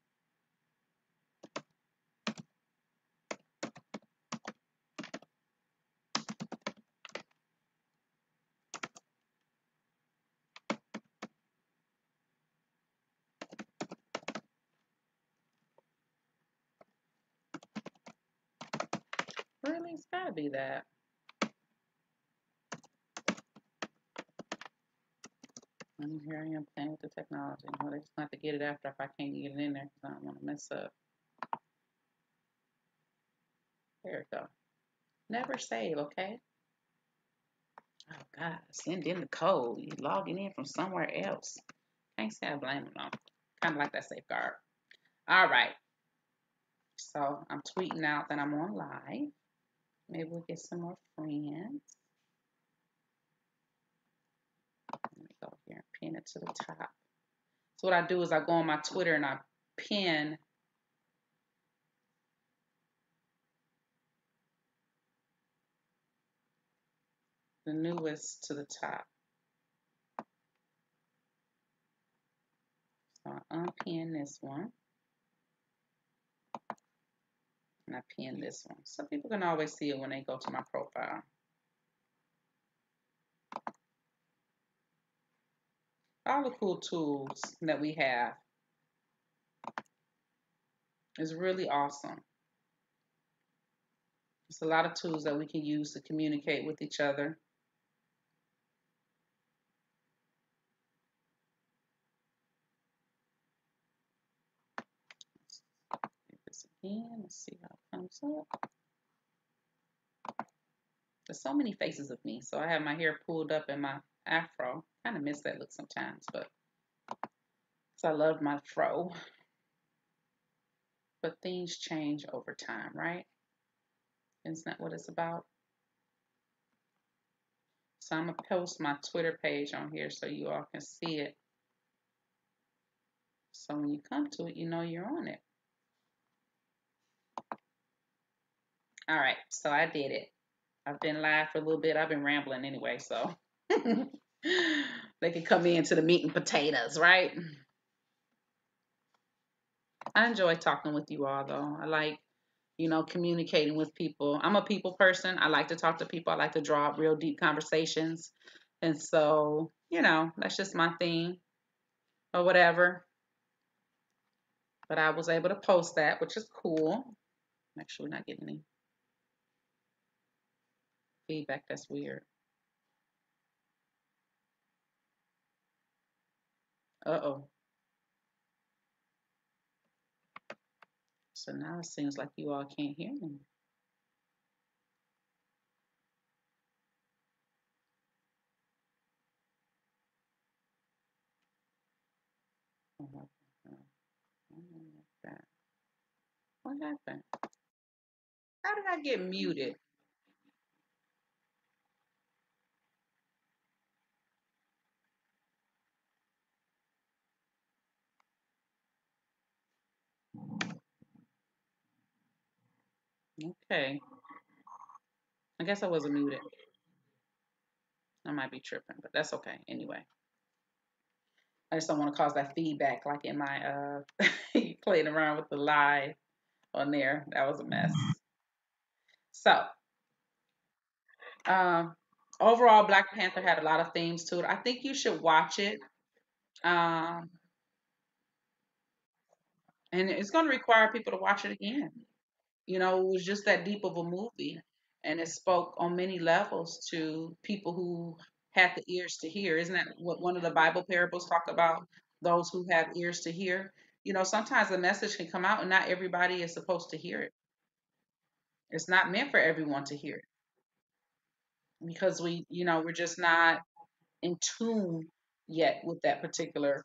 Really? It's gotta be that. And here I am playing with the technology. Well, they just have to get it after if I can't get it in there because I don't want to mess up. There we go. Never save, okay? Oh, God. Send in the code. You logging in from somewhere else. Can't say I blame them, though. Kind of like that safeguard. All right. So I'm tweeting out that I'm on live. Maybe we'll get some more friends. Let me go here and pin it to the top. So what I do is I go on my Twitter and I pin the newest to the top. So I unpin this one. And I pin this one. So people can always see it when they go to my profile. All the cool tools that we have is really awesome. It's a lot of tools that we can use to communicate with each other. Do this again. Let's see how it comes up. There's so many faces of me. So I have my hair pulled up in my afro. Kind of miss that look sometimes, but because I love my fro. But things change over time, right? Isn't that what it's about? So I'm going to post my Twitter page on here so you all can see it. So when you come to it, you know you're on it. All right, so I did it. I've been live for a little bit. I've been rambling anyway, so they can come into the meat and potatoes, right? I enjoy talking with you all, though. I like, communicating with people. I'm a people person. I like to talk to people. I like to draw up real deep conversations. And so, that's just my thing or whatever. But I was able to post that, which is cool. Make sure we're not getting any feedback. That's weird. Uh-oh. So now it seems like you all can't hear me. What happened? What happened? How did I get muted? Okay. I guess I wasn't muted. I might be tripping, but that's okay. Anyway, I just don't want to cause that feedback like in my playing around with the live on there. That was a mess. So, um, overall, Black Panther had a lot of themes to it. I think you should watch it. Um, and it's going to require people to watch it again. It was just that deep of a movie, and it spoke on many levels to people who had the ears to hear. Isn't that what one of the Bible parables talk about? Those who have ears to hear. Sometimes the message can come out, and not everybody is supposed to hear it. It's not meant for everyone to hear it. because we're just not in tune yet with that particular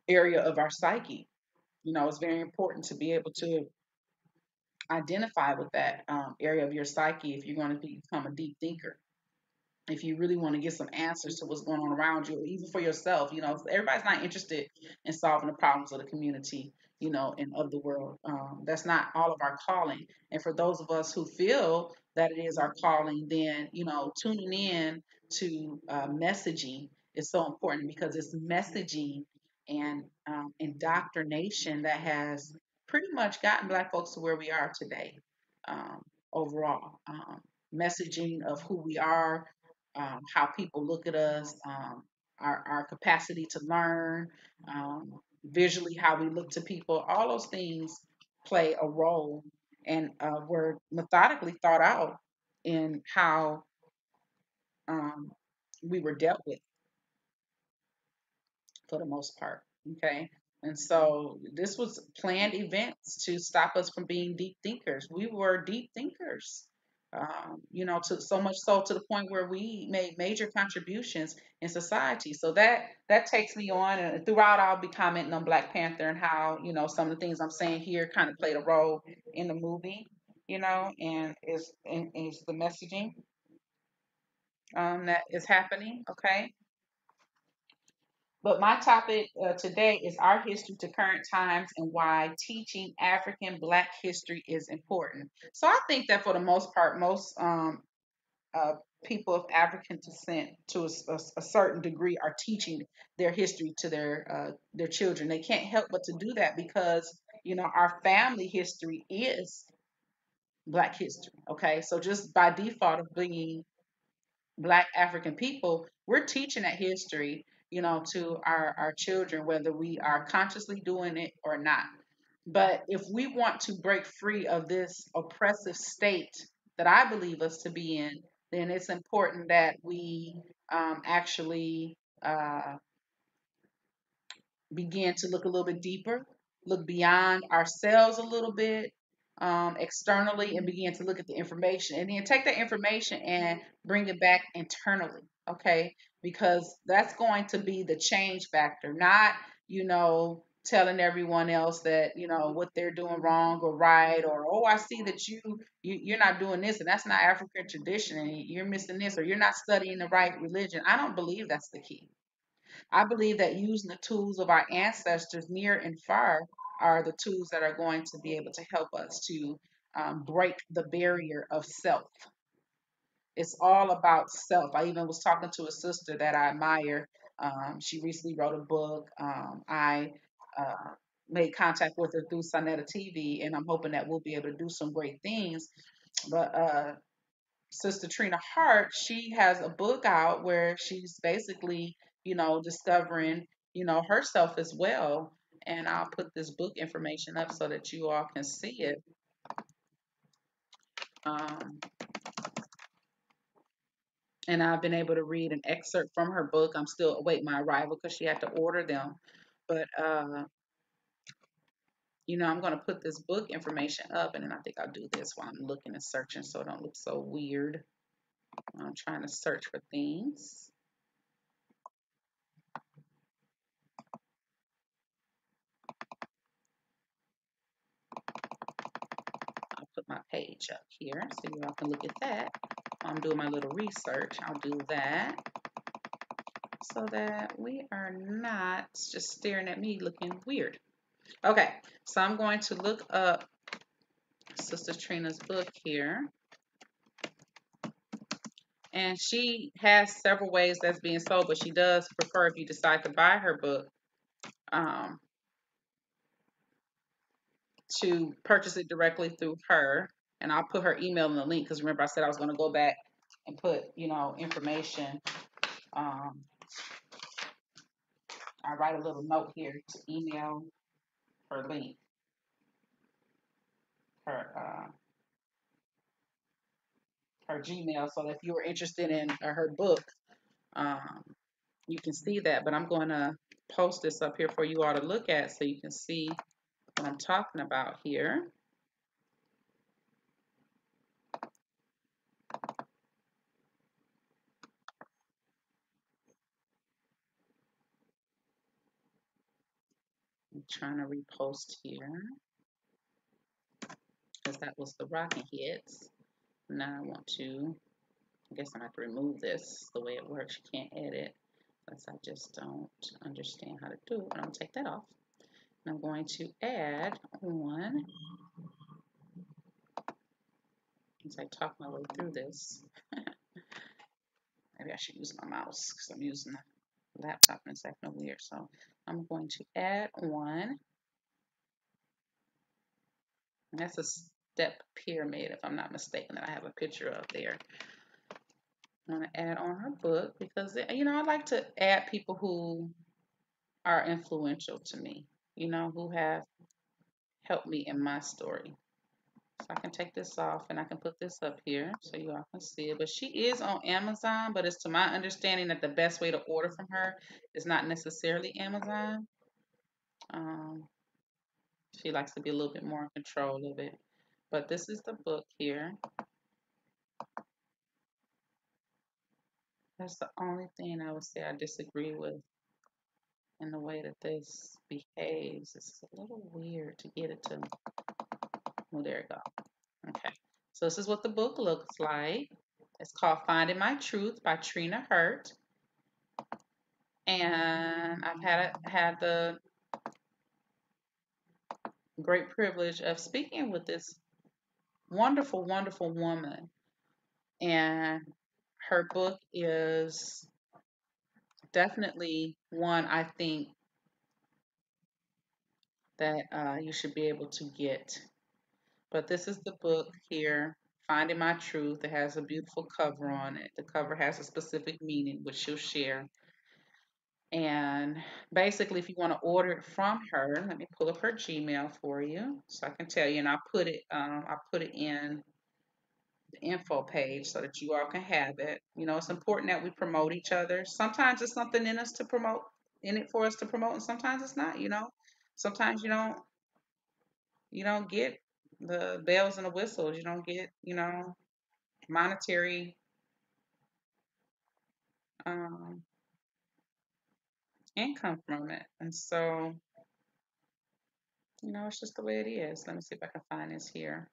area of our psyche. It's very important to be able to identify with that area of your psyche if you're going to become a deep thinker. If you really want to get some answers to what's going on around you, or even for yourself, everybody's not interested in solving the problems of the community, and of the world. That's not all of our calling. And for those of us who feel that it is our calling, then, tuning in to messaging is so important, because it's messaging and indoctrination that has pretty much gotten Black folks to where we are today, overall. Messaging of who we are, how people look at us, our capacity to learn, visually how we look to people, all those things play a role, and were methodically thought out in how um, we were dealt with for the most part. Okay. And so this was planned events to stop us from being deep thinkers. We were deep thinkers, to so much so to the point where we made major contributions in society. So that takes me on, and throughout I'll be commenting on Black Panther and how some of the things I'm saying here kind of played a role in the movie, and is the messaging that is happening. Okay. But my topic today is our history to current times and why teaching African Black history is important. So I think that for the most part, most uh, people of African descent, to a certain degree, are teaching their history to their children. They can't help but to do that because our family history is Black history. Okay, so just by default of being Black African people, we're teaching that history, to our children, whether we are consciously doing it or not. But if we want to break free of this oppressive state that I believe us to be in, then it's important that we actually begin to look a little bit deeper, look beyond ourselves a little bit, externally, and begin to look at the information, and then take that information and bring it back internally. Okay, because that's going to be the change factor, not telling everyone else that what they're doing wrong or right, or oh, I see that you're not doing this, and that's not African tradition, and you're missing this, or you're not studying the right religion. I don't believe that's the key. I believe that using the tools of our ancestors near and far are the tools that are going to be able to help us to break the barrier of self. It's all about self. I even was talking to a sister that I admire. She recently wrote a book. I uh, made contact with her through S1Ep3 TV, and I'm hoping that we'll be able to do some great things. But Sister Trina Hart, she has a book out where she's basically, discovering, herself as well. And I'll put this book information up so that you all can see it. Um, and I've been able to read an excerpt from her book. I'm still awaiting my arrival because she had to order them. But, I'm going to put this book information up, and then I think I'll do this while I'm looking and searching so it don't look so weird. I'm trying to search for things. I'll put my page up here so you all can look at that. I'm doing my little research. I'll do that so that we are not just staring at me looking weird. Okay, so I'm going to look up Sister Trina's book here. And she has several ways that's being sold, but she does prefer, if you decide to buy her book, um, to purchase it directly through her. And I'll put her email in the link because remember I said I was going to go back and put, information. Um, I write a little note here to email her link, her her Gmail, so if you were interested in her book, um, you can see that. But I'm going to post this up here for you all to look at so you can see what I'm talking about here. trying to repost here because that was the Rocky Hits. Now I want to, I guess I'm going to have to remove this the way it works. You can't edit unless I just don't understand how to do it. But I'm going to take that off. And I'm going to add on, as I talk my way through this, maybe I should use my mouse because I'm using the laptop and it's acting weird. So I'm going to add on, and that's a step pyramid if I'm not mistaken that I have a picture of there. I'm going to add on her book because, you know, I like to add people who are influential to me, you know, who have helped me in my story. So I can take this off and I can put this up here so you all can see it. But she is on Amazon, but it's to my understanding that the best way to order from her is not necessarily Amazon. Um, she likes to be a little bit more in control of it. But this is the book here. That's the only thing I would say I disagree with in the way that this behaves. It's a little weird to get it to, well, there we go. Okay, so this is what the book looks like. It's called Finding My Truth by Trina Hurt. And I've had the great privilege of speaking with this wonderful, wonderful woman. And her book is definitely one I think that you should be able to get. But this is the book here, Finding My Truth. It has a beautiful cover on it. The cover has a specific meaning, which she'll share. And basically, if you want to order it from her, let me pull up her Gmail for you so I can tell you. And I'll put it in the info page so that you all can have it. You know, it's important that we promote each other. Sometimes there's something in us to promote, in it for us to promote, and sometimes it's not. You know, sometimes you don't get the bells and the whistles. You don't get, you know, monetary um, income from it, and so you know, it's just the way it is. Let me see if I can find this here.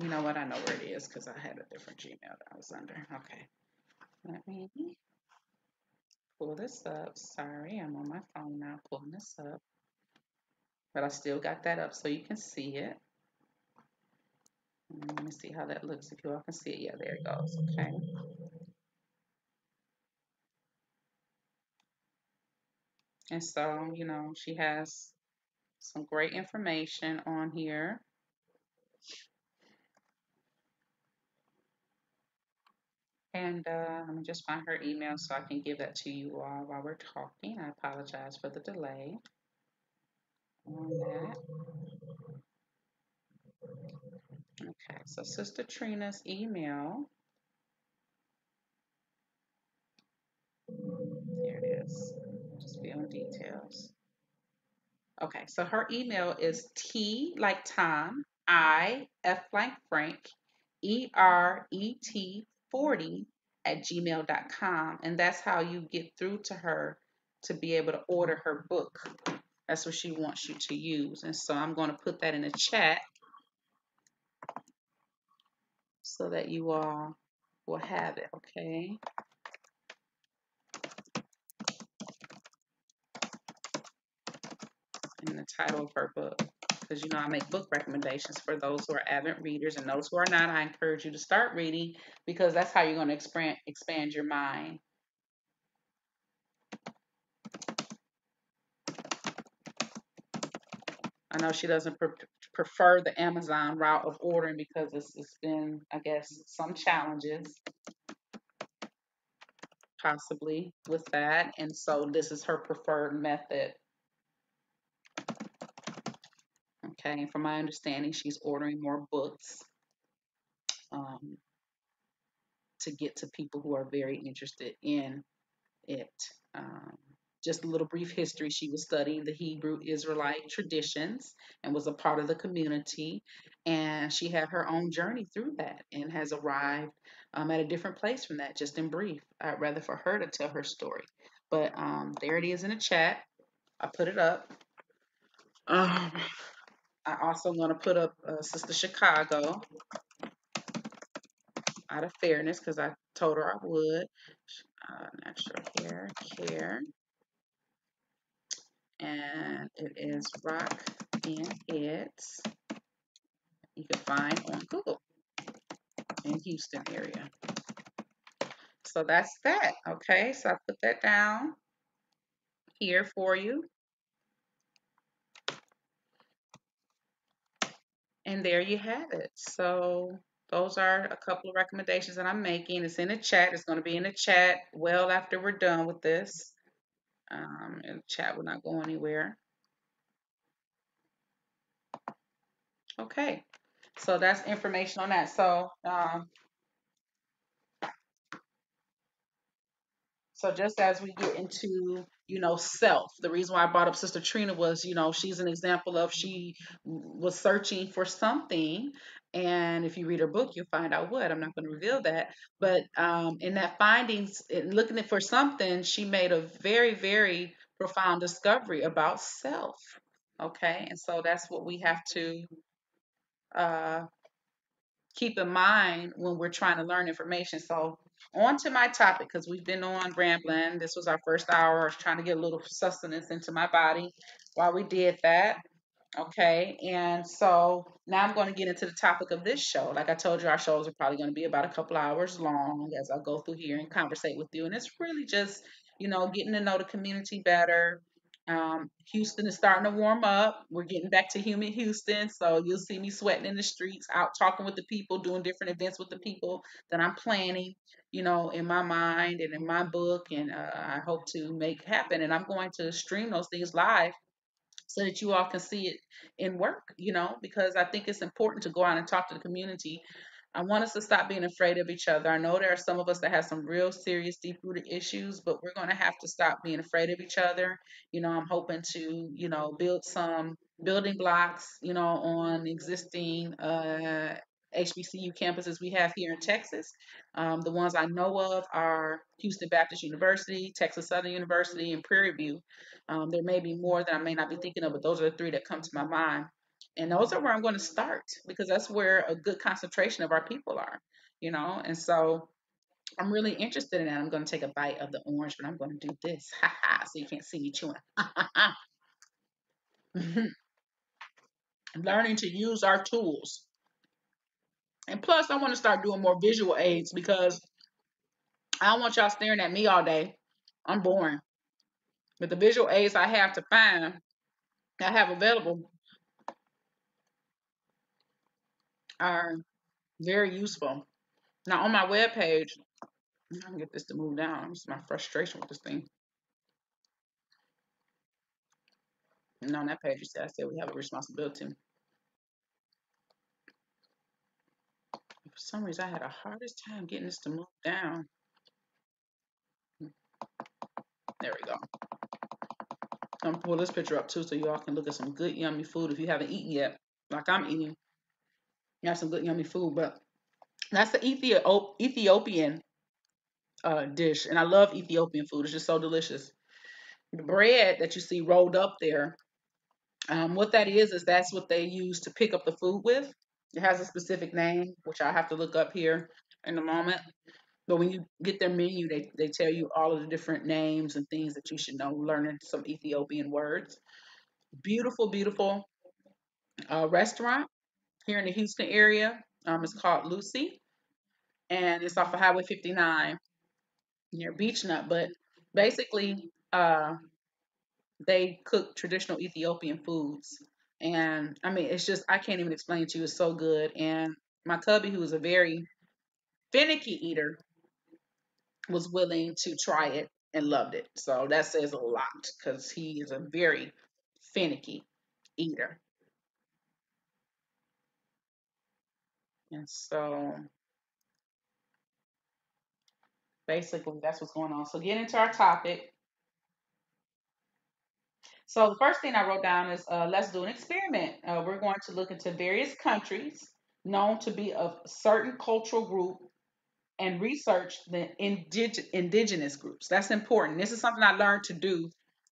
You know what? I know where it is because I had a different Gmail that I was under. Okay. Let me pull this up. Sorry, I'm on my phone now pulling this up. But I still got that up so you can see it. Let me see how that looks if you all can see it. Yeah, there it goes. Okay. And so, you know, she has some great information on here. And let me just find her email so I can give that to you all while we're talking. I apologize for the delay on that. Okay, so Sister Trina's email. There it is. Just be on details. Okay, so her email is T like Tom, I, F like Frank, ERET40 at gmail.com. And that's how you get through to her to be able to order her book. That's what she wants you to use. And so I'm going to put that in the chat so that you all will have it, okay? And the title of her book. Because you know I make book recommendations for those who are avid readers, and those who are not, I encourage you to start reading because that's how you're going to expand your mind. I know she doesn't prefer the Amazon route of ordering because it's been, I guess, some challenges possibly with that, and so this is her preferred method. Okay, and from my understanding, she's ordering more books um, to get to people who are very interested in it. Um, just a little brief history. She was studying the Hebrew Israelite traditions and was a part of the community. And she had her own journey through that and has arrived at a different place from that, just in brief. I'd rather for her to tell her story. But there it is in the chat. I put it up. Um, I also going to put up Sister Chicago out of fairness because I told her I would. Natural hair care. And it is Rock in It. You can find on Google in Houston area. So that's that. Okay, so I put that down here for you. And there you have it. So those are a couple of recommendations that I'm making. It's in the chat. It's going to be in the chat well after we're done with this. And the chat will not go anywhere. Okay. So that's information on that. So just as we get into, self, the reason why I brought up Sister Trina was, she's an example of she was searching for something. And if you read her book, you'll find out what. I'm not going to reveal that. But in that findings, in looking for something, she made a very, very profound discovery about self. Okay. And so that's what we have to uh, keep in mind when we're trying to learn information. So, on to my topic because we've been on rambling. This was our first hour. I was trying to get a little sustenance into my body while we did that. Okay, and so now I'm going to get into the topic of this show. Like I told you, our shows are probably going to be about a couple hours long as I go through here and conversate with you. And it's really just, getting to know the community better. Houston is starting to warm up. We're getting back to humid Houston. So you'll see me sweating in the streets, out talking with the people, doing different events with the people that I'm planning, in my mind and in my book. And I hope to make happen. And I'm going to stream those things live so that you all can see it in work, because I think it's important to go out and talk to the community. I want us to stop being afraid of each other. I know there are some of us that have some real serious, deep rooted issues, but we're going to have to stop being afraid of each other. I'm hoping to, build some building blocks, on existing HBCU campuses we have here in Texas. The ones I know of are Houston Baptist University, Texas Southern University, and Prairie View. There may be more that I may not be thinking of, but those are the three that come to my mind. And those are where I'm going to start because that's where a good concentration of our people are, And so I'm really interested in that. I'm going to take a bite of the orange, but I'm going to do this, so you can't see me chewing. Learning to use our tools. And plus, I want to start doing more visual aids because I don't want y'all staring at me all day. I'm boring. But the visual aids I have to find, I have available, are very useful. Now, on my webpage, I can get this to move down. It's my frustration with this thing. And on that page, you see, I said we have a responsibility. For some reason, I had the hardest time getting this to move down. There we go. I'm gonna pull this picture up too, so y'all can look at some good yummy food if you haven't eaten yet, like I'm eating. You have some good yummy food, but that's the Ethiopian dish, and I love Ethiopian food. It's just so delicious. The bread that you see rolled up there, what that is that's what they use to pick up the food with. It has a specific name, which I have to look up here in a moment. But when you get their menu, they tell you all of the different names and things that you should know, learning some Ethiopian words. Beautiful, beautiful restaurant here in the Houston area. It's called Lucy, and it's off of Highway 59 near Beach Nut. But basically, they cook traditional Ethiopian foods. And I mean, it's just, I can't even explain it to you. It's so good. And my cubby, who is a very finicky eater, was willing to try it and loved it. So that says a lot because he is a very finicky eater. And so basically, that's what's going on. So, get into our topic. So, the first thing I wrote down is let's do an experiment. We're going to look into various countries known to be of a certain cultural group and research the indigenous groups. That's important. This is something I learned to do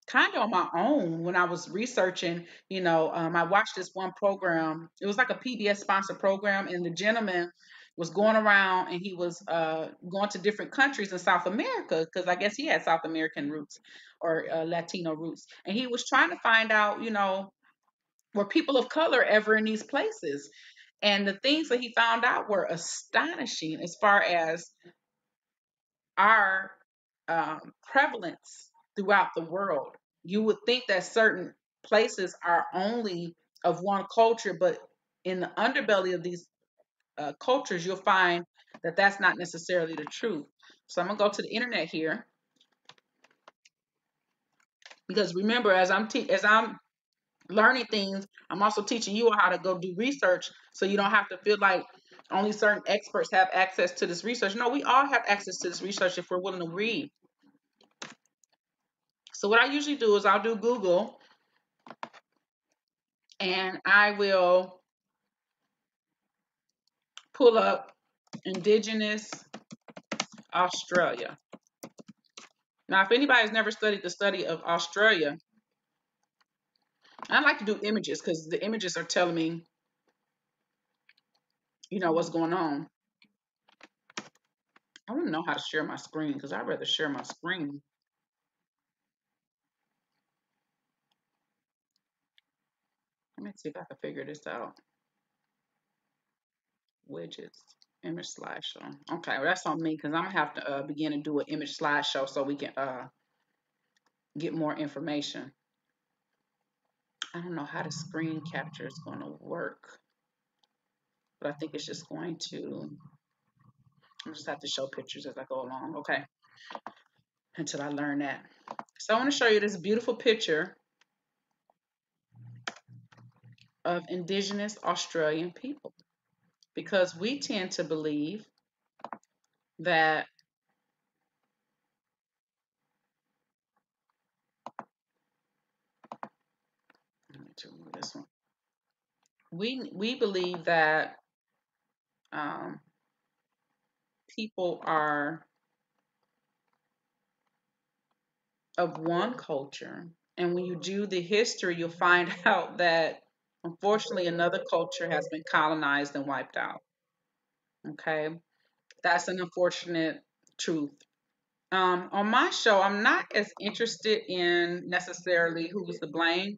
kind of on my own when I was researching. I watched this one program. It was like a PBS sponsored program, and the gentleman was going around and he was going to different countries in South America because I guess he had South American roots or Latino roots, and he was trying to find out, were people of color ever in these places? And the things that he found out were astonishing as far as our prevalence throughout the world. You would think that certain places are only of one culture, but in the underbelly of these cultures, you'll find that that's not necessarily the truth. So I'm gonna go to the internet here because remember, as I'm learning things, I'm also teaching you how to go do research, so you don't have to feel like only certain experts have access to this research. No, we all have access to this research if we're willing to read. So what I usually do is I'll do Google and I will pull up Indigenous Australia. Now, if anybody's never studied the study of Australia, I like to do images because the images are telling me, what's going on. I want to know how to share my screen because I'd rather share my screen. Let me see if I can figure this out. Widgets, image slideshow. Okay, well, that's on me because I'm gonna have to begin to do an image slideshow so we can get more information. I don't know how the screen capture is going to work, but I think it's just going to. I just have to show pictures as I go along. Okay, until I learn that. So I want to show you this beautiful picture of Indigenous Australian people because we tend to believe that this one. We believe that um, people are of one culture, and when you do the history, you'll find out that unfortunately another culture has been colonized and wiped out. Okay, that's an unfortunate truth. On my show, I'm not as interested in necessarily who was to blame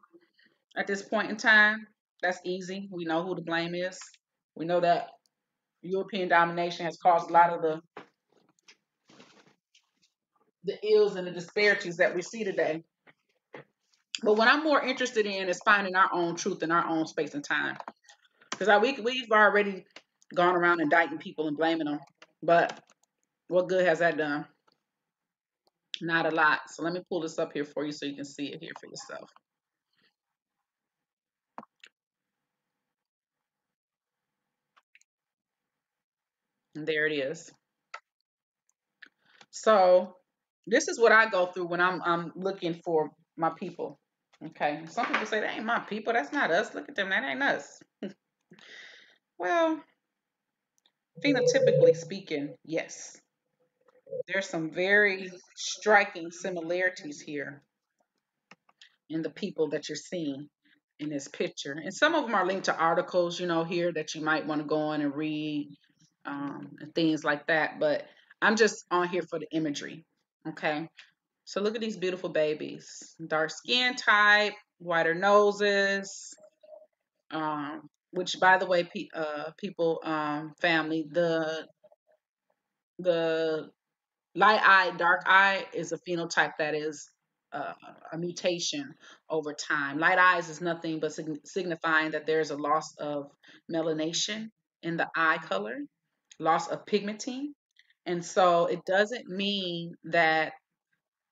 at this point in time. That's easy. We know who the blame is. We know that European domination has caused a lot of the ills and the disparities that we see today. But what I'm more interested in is finding our own truth in our own space and time. Because we've already gone around indicting people and blaming them. But what good has that done? Not a lot. So let me pull this up here for you so you can see it here for yourself. And there it is. So this is what I go through when I'm looking for my people. Okay. Some people say that ain't my people. That's not us. Look at them. That ain't us. Well, phenotypically speaking, yes. There's some very striking similarities here in the people that you're seeing in this picture. And some of them are linked to articles, here that you might want to go on and read and things like that. But I'm just on here for the imagery. Okay. So look at these beautiful babies. Dark skin type, whiter noses, which by the way, people, family, the light eye, dark eye is a phenotype that is a mutation over time. Light eyes is nothing but signifying that there's a loss of melanation in the eye color, loss of pigmenting. And so it doesn't mean that,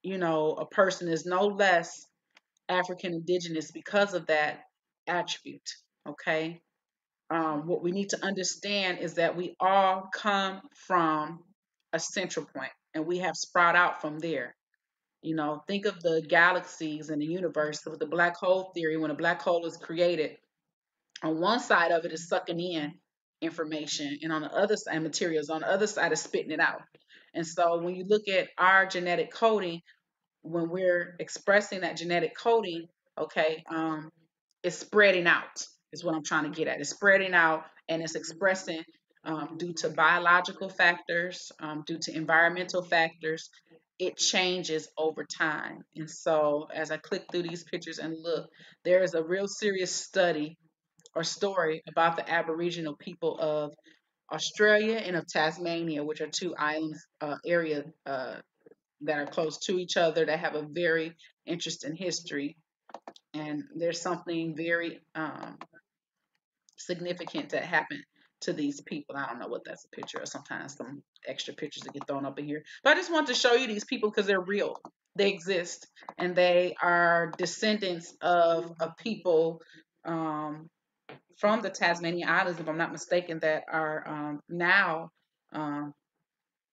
a person is no less African indigenous because of that attribute. Okay. What we need to understand is that we all come from a central point and we have sprout out from there. Think of the galaxies and the universe with the black hole theory. When a black hole is created, on one side of it is sucking in information, and on the other side, materials on the other side is spitting it out. And so when you look at our genetic coding, when we're expressing that genetic coding, okay, it's spreading out, is what I'm trying to get at. It's spreading out and it's expressing due to biological factors, due to environmental factors. It changes over time. And so as I click through these pictures and look, there is a real serious study or story about the Aboriginal people of Australia and of Tasmania, which are two islands area that are close to each other that have a very interesting history. And there's something very significant that happened to these people. I don't know what that's a picture of. Sometimes some extra pictures that get thrown up in here. But I just want to show you these people because they're real. They exist. And they are descendants of people from the Tasmanian Islands, if I'm not mistaken, that are now um,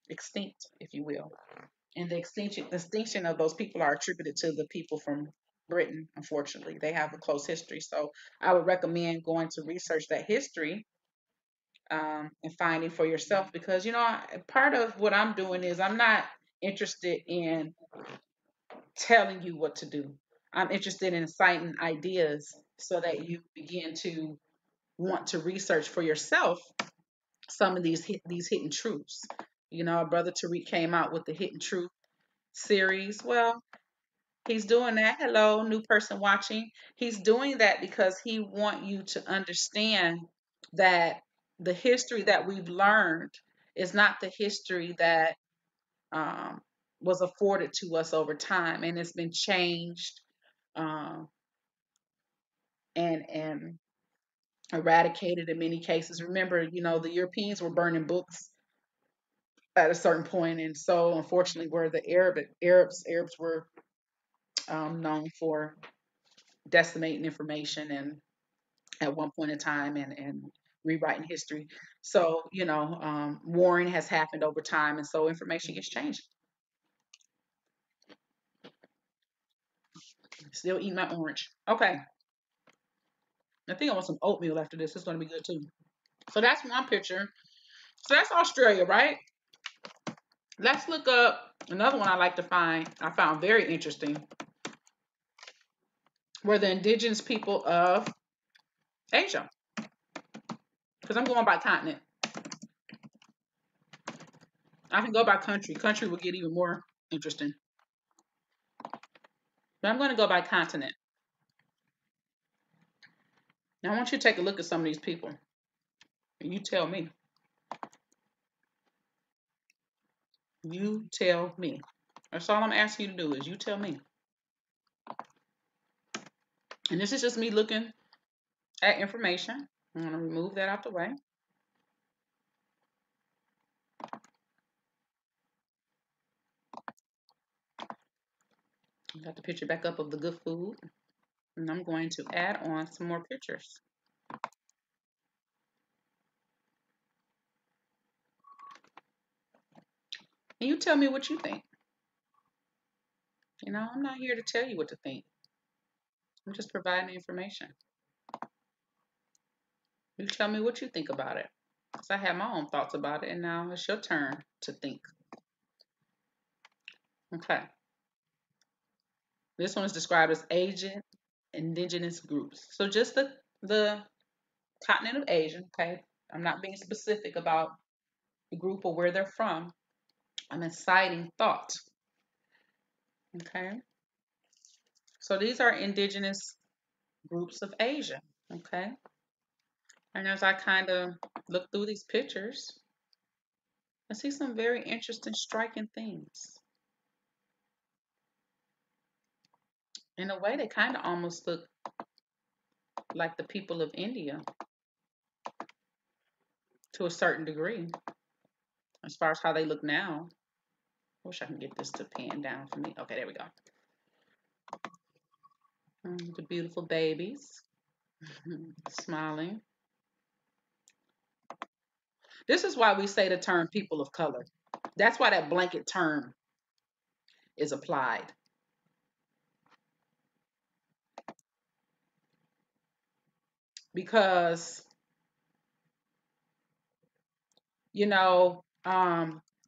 extinct, if you will. And the extinction of those people are attributed to the people from Britain. Unfortunately, they have a close history. So I would recommend going to research that history and finding for yourself, because part of what I'm doing is I'm not interested in telling you what to do. I'm interested in inciting ideas so that you begin to want to research for yourself some of these hidden truths. Our brother Tariq came out with the Hidden Truth series. Well, he's doing that. Hello, new person watching. He's doing that because he want you to understand that the history that we've learned is not the history that um, was afforded to us over time, and it's been changed um, and eradicated in many cases. Remember, the Europeans were burning books at a certain point, and so unfortunately, where the Arabs were known for decimating information and at one point in time and rewriting history. So, warring has happened over time, and so information gets changed. Still eating my orange. Okay. I think I want some oatmeal after this. It's going to be good too. So that's one picture. So that's Australia, right? Let's look up another one I like to find. I found very interesting. Were the indigenous people of Asia. Because I'm going by continent. I can go by country. Country will get even more interesting. But I'm going to go by continent. Now I want you to take a look at some of these people. And you tell me. You tell me. That's all I'm asking you to do is you tell me. And this is just me looking at information. I'm going to remove that out the way. Got the picture back up of the good food. And I'm going to add on some more pictures. And you tell me what you think. I'm not here to tell you what to think. I'm just providing information. You tell me what you think about it. Because I have my own thoughts about it, and now it's your turn to think. Okay. This one is described as Asian indigenous groups. So just the continent of Asia, okay? I'm not being specific about the group or where they're from. I'm inciting thought. Okay. So these are indigenous groups of Asia. Okay. And as I kind of look through these pictures, I see some very interesting, striking things. In a way, they kind of almost look like the people of India to a certain degree, as far as how they look now. I wish I can get this to pan down for me. Okay, there we go. The beautiful babies smiling. This is why we say the term people of color. That's why that blanket term is applied. Because you know,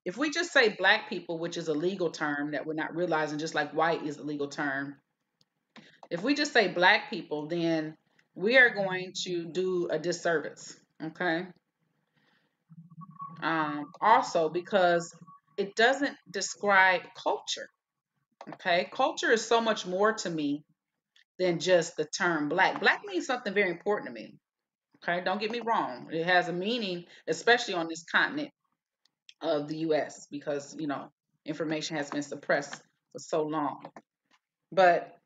if we just say black people, which is a legal term that we're not realizing, just like white is a legal term, if we just say black people, then we are going to do a disservice. Okay. Also, because it doesn't describe culture. Okay. Culture is so much more to me than just the term black. Black means something very important to me. Okay. Don't get me wrong. It has a meaning, especially on this continent of the US, because, information has been suppressed for so long. But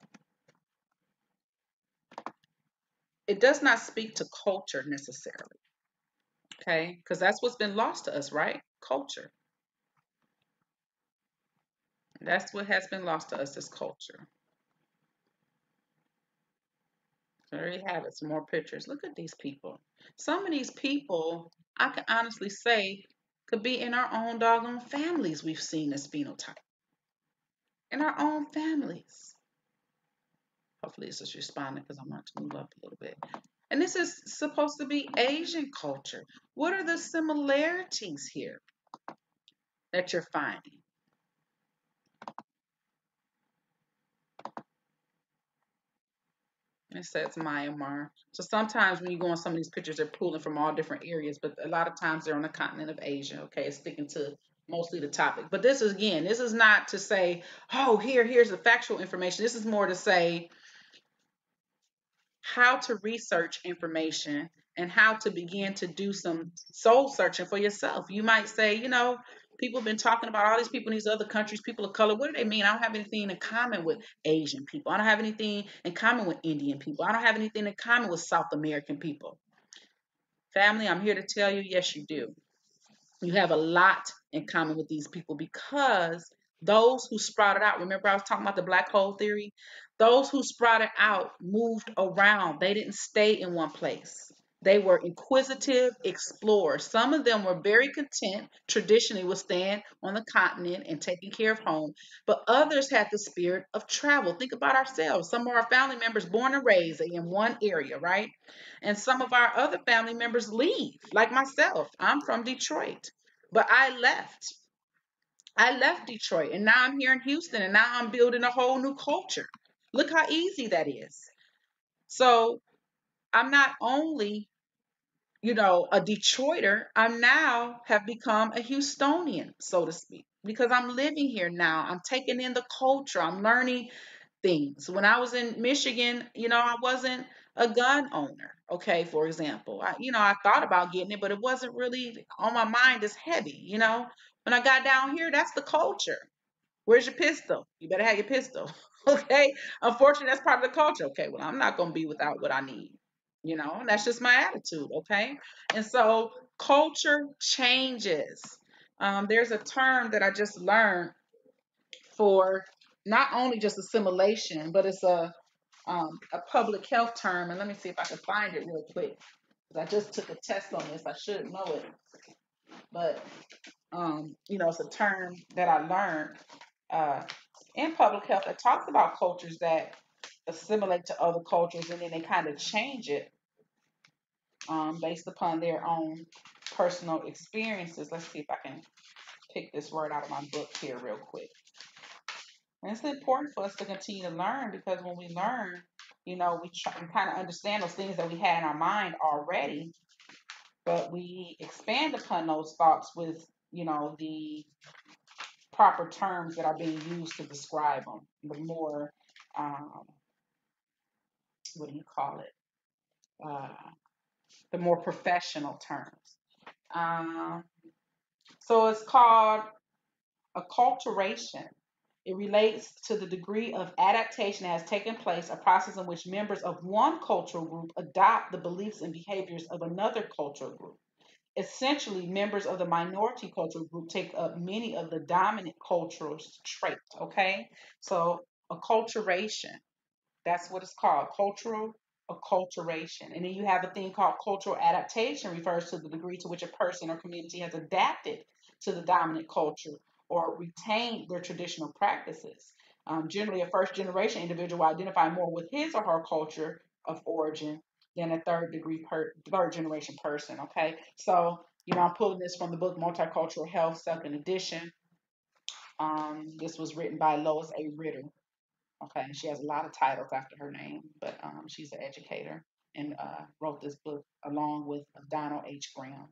it does not speak to culture necessarily. Okay. Because that's what's been lost to us, right? Culture. That's what has been lost to us is culture. So there you have it, some more pictures. Look at these people. Some of these people, I can honestly say, could be in our own doggone families. We've seen this phenotype in our own families. Hopefully, this is responding because I want to move up a little bit. And this is supposed to be Asian culture. What are the similarities here that you're finding? It says Myanmar. So sometimes when you go on some of these pictures, they're pulling from all different areas, but a lot of times they're on the continent of Asia. Okay, it's sticking to mostly the topic. But this is, again, this is not to say, oh, here's the factual information. This is more to say how to research information and how to begin to do some soul searching for yourself. You might say, people have been talking about all these people in these other countries, people of color. What do they mean? I don't have anything in common with Asian people. I don't have anything in common with Indian people. I don't have anything in common with South American people. Family, I'm here to tell you, yes, you do. You have a lot in common with these people because those who sprouted out, remember I was talking about the black hole theory? Those who sprouted out moved around. They didn't stay in one place. They were inquisitive explorers. Some of them were very content traditionally with staying on the continent and taking care of home, but others had the spirit of travel. Think about ourselves. Some of our family members born and raised in one area, right? And some of our other family members leave, like myself. I'm from Detroit, but I left. I left Detroit and now I'm here in Houston and now I'm building a whole new culture. Look how easy that is. So I'm not only, a Detroiter, I'm now have become a Houstonian, so to speak, because I'm living here now. I'm taking in the culture. I'm learning things. When I was in Michigan, I wasn't a gun owner. Okay, for example, I thought about getting it, but it wasn't really on my mind as heavy. When I got down here, that's the culture. Where's your pistol? You better have your pistol. Okay. Unfortunately, that's part of the culture. Okay. Well, I'm not going to be without what I need. And that's just my attitude. Okay. And so culture changes. There's a term that I just learned for not only just assimilation, but it's a public health term. And let me see if I can find it real quick. I just took a test on this. I should know it. But, it's a term that I learned uh, in public health that talks about cultures that assimilate to other cultures and then they kind of change it based upon their own personal experiences. Let's see if I can pick this word out of my book here real quick. And it's important for us to continue to learn because when we learn, we try and kind of understand those things that we had in our mind already, but we expand upon those thoughts with, the proper terms that are being used to describe them. The more, um, what do you call it? Uh, the more professional terms. Um, so it's called acculturation. It relates to the degree of adaptation that has taken place, a process in which members of one cultural group adopt the beliefs and behaviors of another cultural group. Essentially, members of the minority cultural group take up many of the dominant cultural traits. Okay, so acculturation. That's what it's called, cultural acculturation. And then you have a thing called cultural adaptation, refers to the degree to which a person or community has adapted to the dominant culture or retained their traditional practices. Generally, a first generation individual will identify more with his or her culture of origin than a third generation person. Okay, so I'm pulling this from the book Multicultural Health, second edition. This was written by Lois A. Ritter. Okay, she has a lot of titles after her name, but she's an educator and wrote this book along with Donald H. Graham.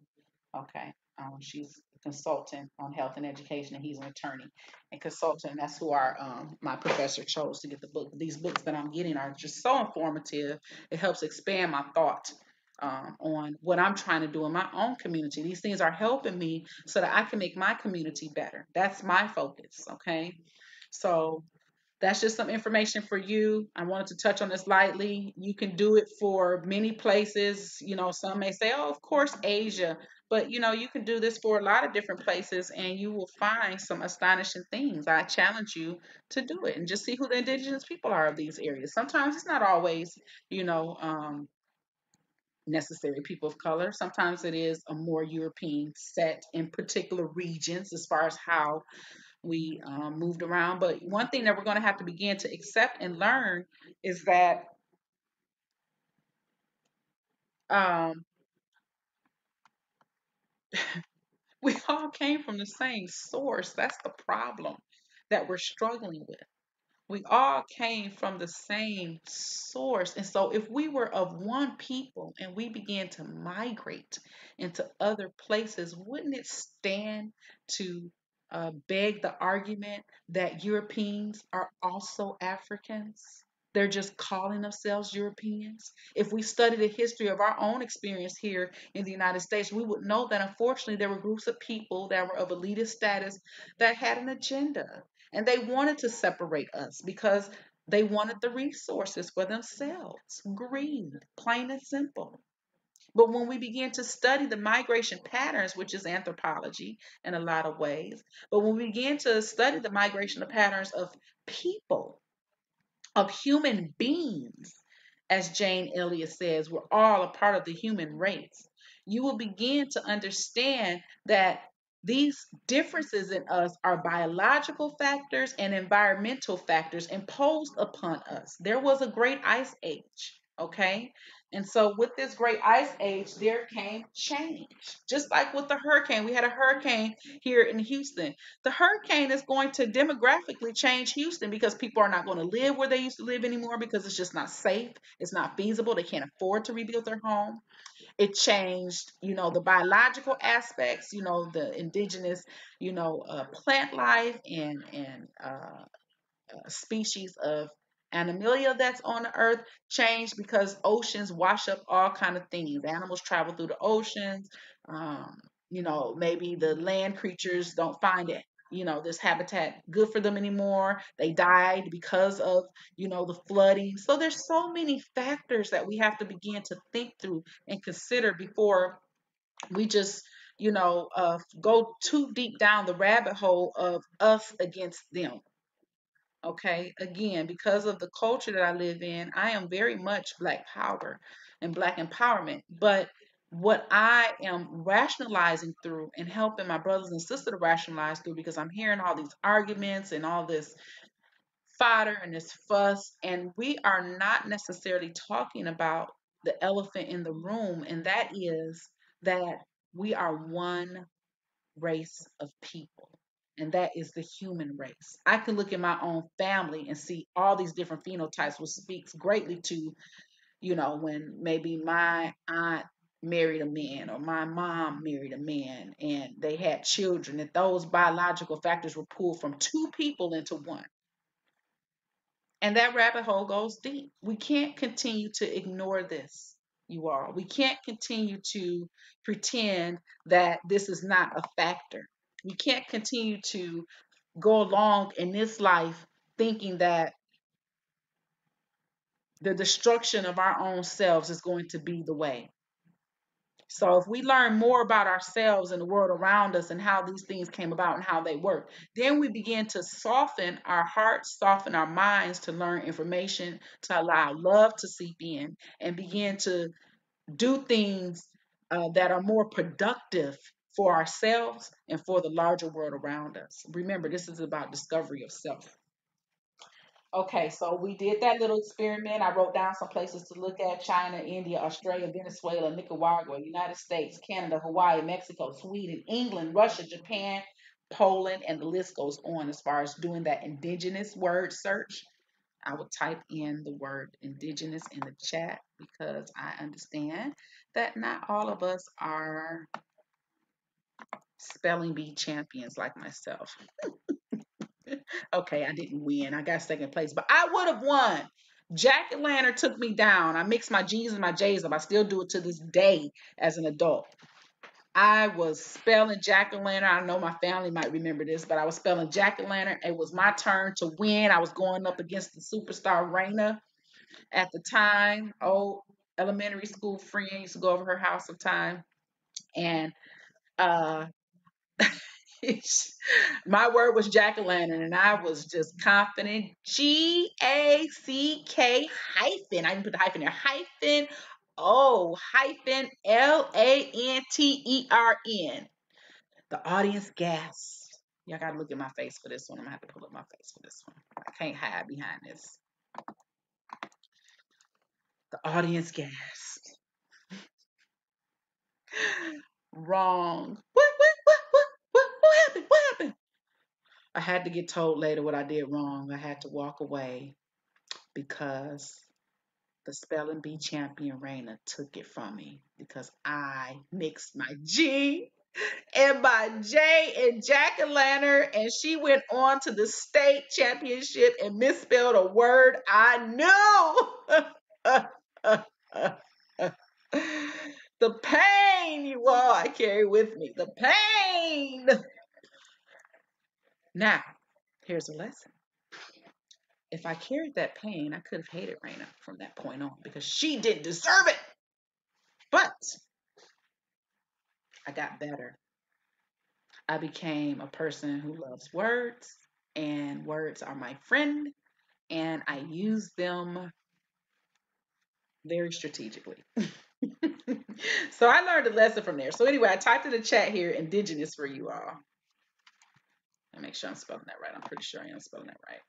Okay, she's a consultant on health and education, and he's an attorney and consultant. And that's who our my professor chose to get the book. These books that I'm getting are just so informative. It helps expand my thought on what I'm trying to do in my own community. These things are helping me so that I can make my community better. That's my focus. Okay, so that's just some information for you. I wanted to touch on this lightly. You can do it for many places. Some may say, oh, of course, Asia. But, you can do this for a lot of different places and you will find some astonishing things. I challenge you to do it and just see who the indigenous people are of these areas. Sometimes it's not always, you know, um, necessary people of color. Sometimes it is a more European set in particular regions as far as how we moved around. But one thing that we're going to have to begin to accept and learn is that um, we all came from the same source. That's the problem that we're struggling with. We all came from the same source. And so, if we were of one people and we began to migrate into other places, wouldn't it stand to beg the argument that Europeans are also Africans? They're just calling themselves Europeans. If we study the history of our own experience here in the United States, we would know that unfortunately there were groups of people that were of elitist status that had an agenda and they wanted to separate us because they wanted the resources for themselves. Greed, plain and simple. But when we begin to study the migration patterns, which is anthropology in a lot of ways, but when we begin to study the migration patterns of people, of human beings, as Jane Elliott says, we're all a part of the human race. You will begin to understand that these differences in us are biological factors and environmental factors imposed upon us. There was a great ice age, okay? And so, with this great ice age, there came change. Just like with the hurricane, we had a hurricane here in Houston. The hurricane is going to demographically change Houston because people are not going to live where they used to live anymore because it's just not safe. It's not feasible. They can't afford to rebuild their home. It changed, the biological aspects, the indigenous, plant life and species of animalia that's on the earth changed because oceans wash up all kind of things. Animals travel through the oceans. um, Maybe the land creatures don't find it, this habitat good for them anymore. They died because of the flooding. So there's so many factors that we have to begin to think through and consider before we just go too deep down the rabbit hole of us against them. Okay, again, because of the culture that I live in, I am very much Black power and Black empowerment. But what I am rationalizing through and helping my brothers and sisters to rationalize through, because I'm hearing all these arguments and all this fodder and this fuss, and we are not necessarily talking about the elephant in the room, and that is that we are one race of people, and that is the human race. I can look at my own family and see all these different phenotypes, which speaks greatly to, when maybe my aunt married a man or my mom married a man and they had children, and those biological factors were pulled from two people into one. And that rabbit hole goes deep. We can't continue to ignore this, you all. We can't continue to pretend that this is not a factor. We can't continue to go along in this life thinking that the destruction of our own selves is going to be the way. So if we learn more about ourselves and the world around us and how these things came about and how they work, then we begin to soften our hearts, soften our minds to learn information, to allow love to seep in, and begin to do things that are more productive for ourselves and for the larger world around us. Remember, this is about discovery of self. Okay, so we did that little experiment. I wrote down some places to look at: China, India, Australia, Venezuela, Nicaragua, United States, Canada, Hawaii, Mexico, Sweden, England, Russia, Japan, Poland, and the list goes on as far as doing that indigenous word search. I would type in the word indigenous in the chat because I understand that not all of us are spelling bee champions like myself. Okay, I didn't win. I got second place, but I would have won. Jack Atlanta took me down. I mixed my G's and my J's up. I still do it to this day as an adult. I was spelling Jack Atlanta. I know my family might remember this, but I was spelling Jack Atlanta. It was my turn to win. I was going up against the superstar Raina at the time. Oh, elementary school friend used to go over her house sometime. And uh my word was jack o' lantern, and I was just confident. GACK hyphen. I even put the hyphen there. Hyphen O hyphen LANTERN. The audience gasped. Y'all gotta look at my face for this one. I'm gonna have to pull up my face for this one. I can't hide behind this. The audience gasped. Wrong. What happened? What happened? I had to get told later what I did wrong. I had to walk away because the spelling bee champion Raina took it from me because I mixed my G and my J in Jack o' lantern, and she went on to the state championship and misspelled a word I knew. The pain you all I carry with me. The pain. Now, here's a lesson. If I carried that pain, I could have hated Raina from that point on because she didn't deserve it. But I got better. I became a person who loves words, and words are my friend, and I use them very strategically. So I learned a lesson from there. So anyway, I typed in the chat here indigenous for you all. Let me make sure I'm spelling that right. I'm pretty sure I am spelling that right.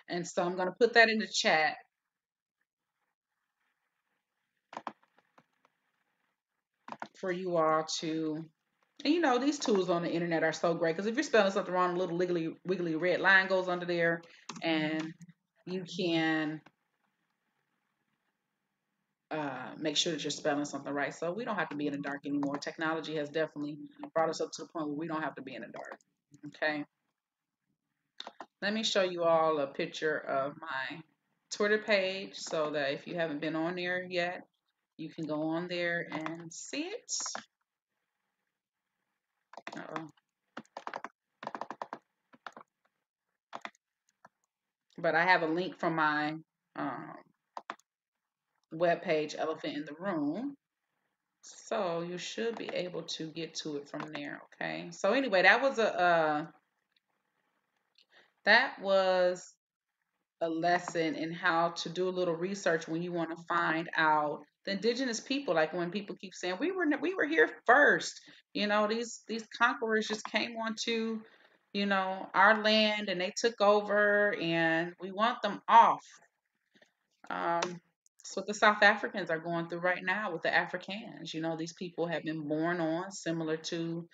And so I'm going to put that in the chat for you all to. And you know, these tools on the internet are so great because if you're spelling something wrong, a little wiggly red line goes under there, and you can make sure that you're spelling something right. So we don't have to be in the dark anymore. Technology has definitely brought us up to the point where we don't have to be in the dark. Okay. Let me show you all a picture of my Twitter page so that if you haven't been on there yet, you can go on there and see it. Uh-oh. But I have a link from my webpage, Elephant in the Room. So you should be able to get to it from there. Okay. So anyway, that was a lesson in how to do a little research when you want to find out the indigenous people. Like when people keep saying we were here first, you know, these conquerors just came onto, you know, our land and they took over and we want them off. It's what the South Africans are going through right now with the Africans. You know, these people have been born on similar to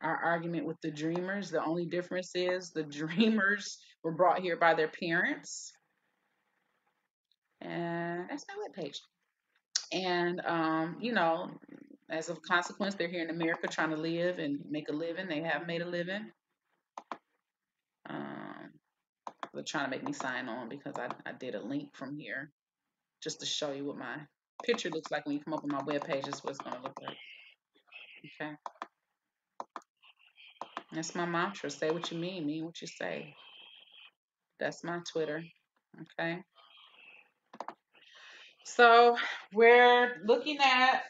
our argument with the dreamers. The only difference is the dreamers were brought here by their parents. And that's my webpage. And you know, as a consequence, they're here in America trying to live and make a living. They have made a living. Um, they're trying to make me sign on because I did a link from here just to show you what my picture looks like when you come up on my webpage. That's what it's going to look like. Okay. That's my mantra. Say what you mean what you say. That's my Twitter. Okay. So we're looking at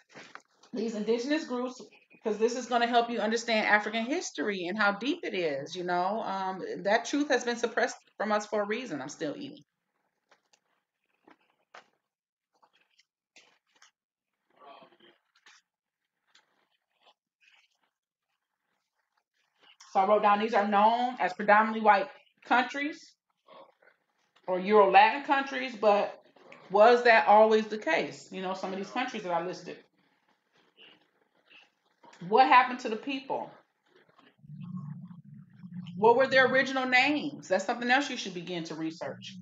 these indigenous groups because this is going to help you understand African history and how deep it is. You know, that truth has been suppressed from us for a reason. I'm still eating. So I wrote down these are known as predominantly white countries or Euro Latin countries, but was that always the case? You know, some of these countries that I listed. What happened to the people? What were their original names? That's something else you should begin to research.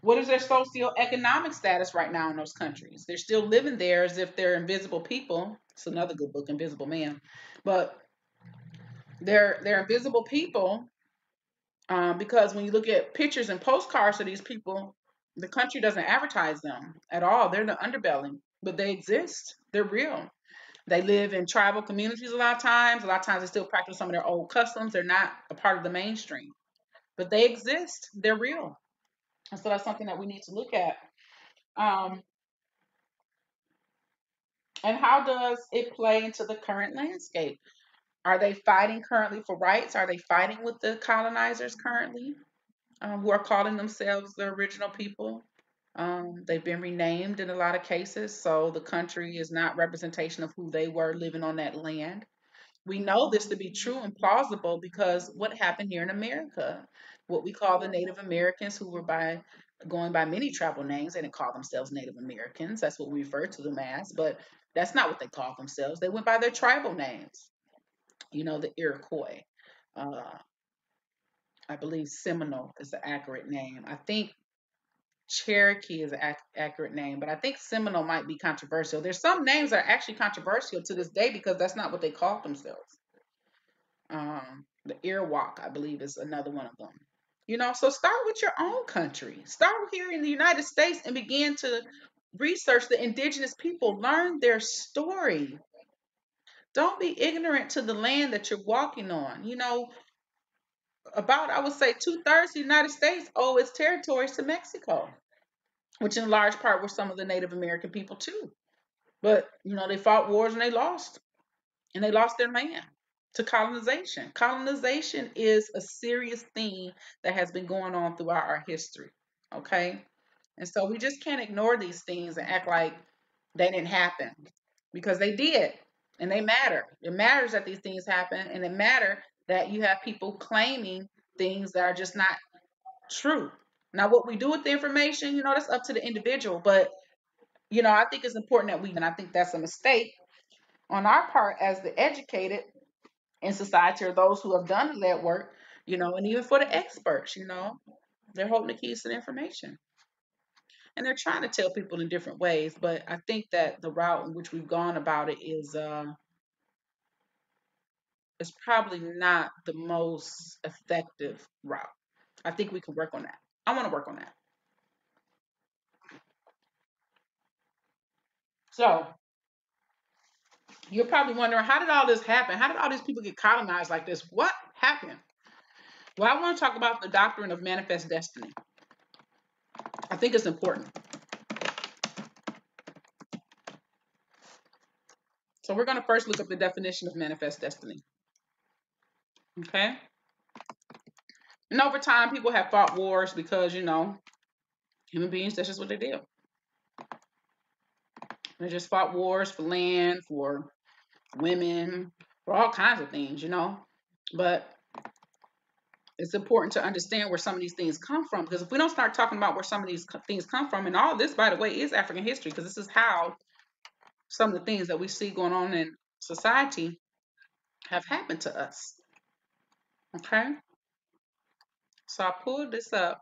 What is their socioeconomic status right now in those countries? They're still living there as if they're invisible people. It's another good book, Invisible Man. But they're invisible people because when you look at pictures and postcards of these people, the country doesn't advertise them at all. They're the underbelly, but they exist. They're real. They live in tribal communities a lot of times. A lot of times they still practice some of their old customs. They're not a part of the mainstream, but they exist. They're real. And so that's something that we need to look at. Um, and how does it play into the current landscape? Are they fighting currently for rights? Are they fighting with the colonizers currently, who are calling themselves the original people? They've been renamed in a lot of cases, so the country is not representation of who they were living on that land. We know this to be true and plausible because what happened here in America, what we call the Native Americans, who were by going by many tribal names, they didn't call themselves Native Americans. That's what we refer to them as, but that's not what they called themselves. They went by their tribal names. You know, the Iroquois. Uh, I believe Seminole is the accurate name. I think Cherokee is an accurate name, but I think Seminole might be controversial. There's some names that are actually controversial to this day because that's not what they called themselves. The Earwalk, I believe, is another one of them. You know, so start with your own country. Start here in the United States and begin to research the indigenous people. Learn their story. Don't be ignorant to the land that you're walking on. You know, about, I would say, two-thirds of the United States owe its territories to Mexico, which in large part were some of the Native American people too. But, you know, they fought wars and they lost. And they lost their land to colonization. Colonization is a serious thing that has been going on throughout our history. Okay. And so we just can't ignore these things and act like they didn't happen because they did and they matter. It matters that these things happen and it matters that you have people claiming things that are just not true. Now, what we do with the information, you know, that's up to the individual. But, you know, I think it's important that and I think that's a mistake on our part as the educated in society or those who have done the lead work, you know, and even for the experts, you know, they're holding the keys to the information. And they're trying to tell people in different ways, but I think that the route in which we've gone about it is probably not the most effective route. I think we can work on that. I want to work on that. So you're probably wondering, how did all this happen? How did all these people get colonized like this? What happened? Well, I want to talk about the doctrine of manifest destiny. I think it's important. So we're going to first look up the definition of manifest destiny. Okay? And over time, people have fought wars because, you know, human beings, that's just what they do. They just fought wars for land, for women, for all kinds of things, you know. But it's important to understand where some of these things come from because if we don't start talking about where some of these things come from, and all of this, by the way, is African history because this is how some of the things that we see going on in society have happened to us. Okay? So I pulled this up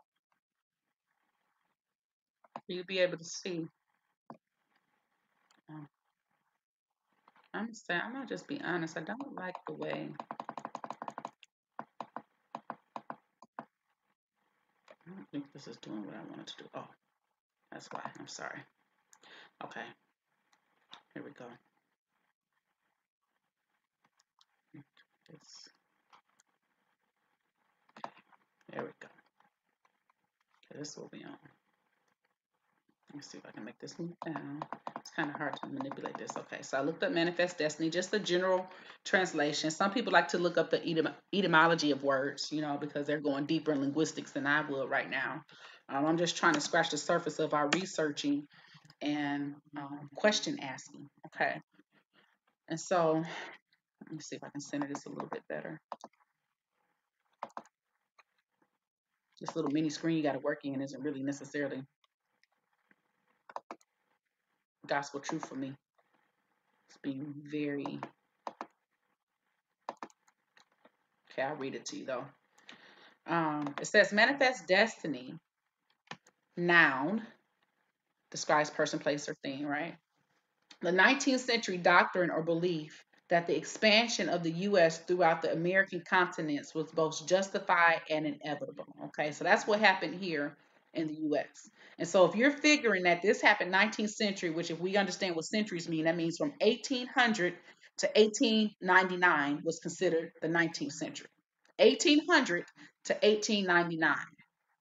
for you to be able to see. I'm saying, I'm gonna just be honest. I don't like the way. I don't think this is doing what I wanted to do. Oh, that's why. I'm sorry. Okay, here we go. This, there we go. Okay, this will be on. Let me see if I can make this move down. It's kind of hard to manipulate this. Okay, so I looked up manifest destiny, just the general translation. Some people like to look up the etymology of words, you know, because they're going deeper in linguistics than I will right now. I'm just trying to scratch the surface of our researching and question asking. Okay, and so Let me see if I can center this a little bit better. This little mini screen you got to work in isn't really necessarily gospel truth for me. It's being very... Okay, I'll read it to you though. It says manifest destiny, noun, describes person, place, or thing, right? The 19th century doctrine or belief that the expansion of the U.S. throughout the American continents was both justified and inevitable. Okay, so that's what happened here in the U.S. And so if you're figuring that this happened 19th century, which if we understand what centuries mean, that means from 1800 to 1899 was considered the 19th century. 1800 to 1899.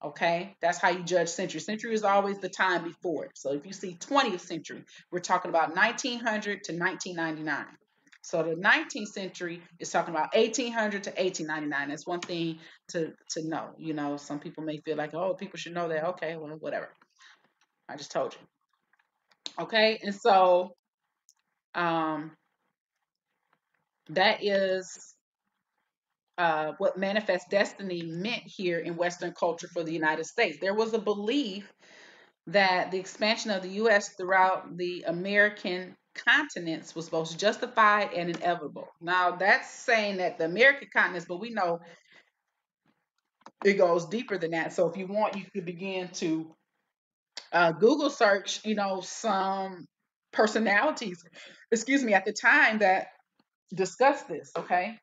Okay, that's how you judge century. Century is always the time before it. So if you see 20th century, we're talking about 1900 to 1999. So the 19th century is talking about 1800 to 1899. That's one thing to know. You know, some people may feel like, oh, people should know that. Okay, well, whatever. I just told you. Okay, and so that is what manifest destiny meant here in Western culture for the United States. There was a belief that the expansion of the U.S. throughout the American continents was both justified and inevitable. Now, that's saying that the American continents, but we know it goes deeper than that. So if you want, you could begin to Google search, you know, some personalities, excuse me, at the time that discussed this, okay?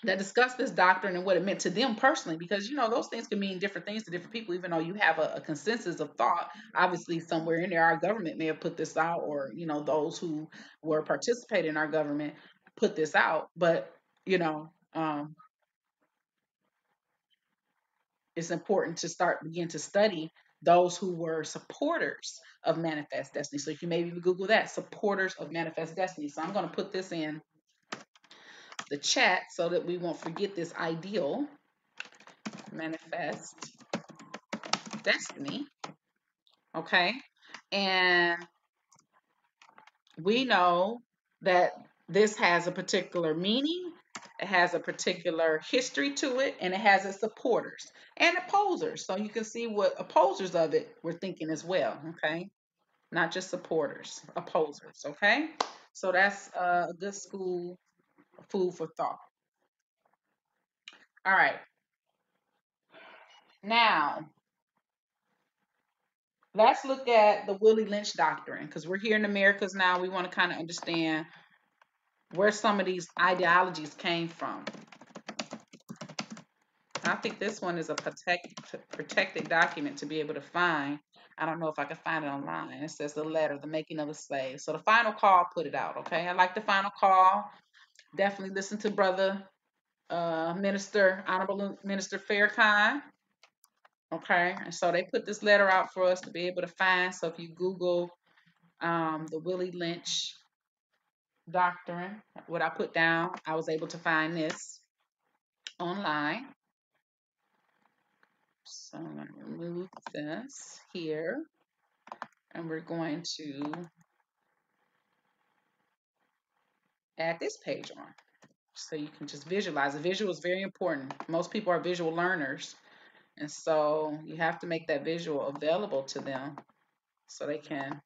That discussed this doctrine and what it meant to them personally, because you know those things can mean different things to different people, even though you have a consensus of thought. Obviously, somewhere in there, our government may have put this out, or you know, those who were participating in our government put this out. But you know, it's important to begin to study those who were supporters of Manifest Destiny. So if you maybe Google that, supporters of Manifest Destiny. So I'm going to put this in the chat so that we won't forget this ideal. Manifest Destiny. Okay. And we know that this has a particular meaning, it has a particular history to it, and it has its supporters and opposers. So you can see what opposers of it were thinking as well. Okay. Not just supporters, opposers. Okay. So that's a good school food for thought. All right. Now, let's look at the Willie Lynch doctrine because we're here in Americas now. We want to kind of understand where some of these ideologies came from. I think this one is a protected document to be able to find. I don't know if I can find it online. It says the letter, the making of a slave. So the final call put it out. Okay, I like the final call. Definitely listen to brother Honorable Minister Farrakhan. Okay, and so they put this letter out for us to be able to find. So if you Google the Willie Lynch doctrine, what I put down, I was able to find this online. So I'm going to remove this here, and we're going to add this page on so you can just visualize. The visual is very important. Most people are visual learners, and so you have to make that visual available to them so they can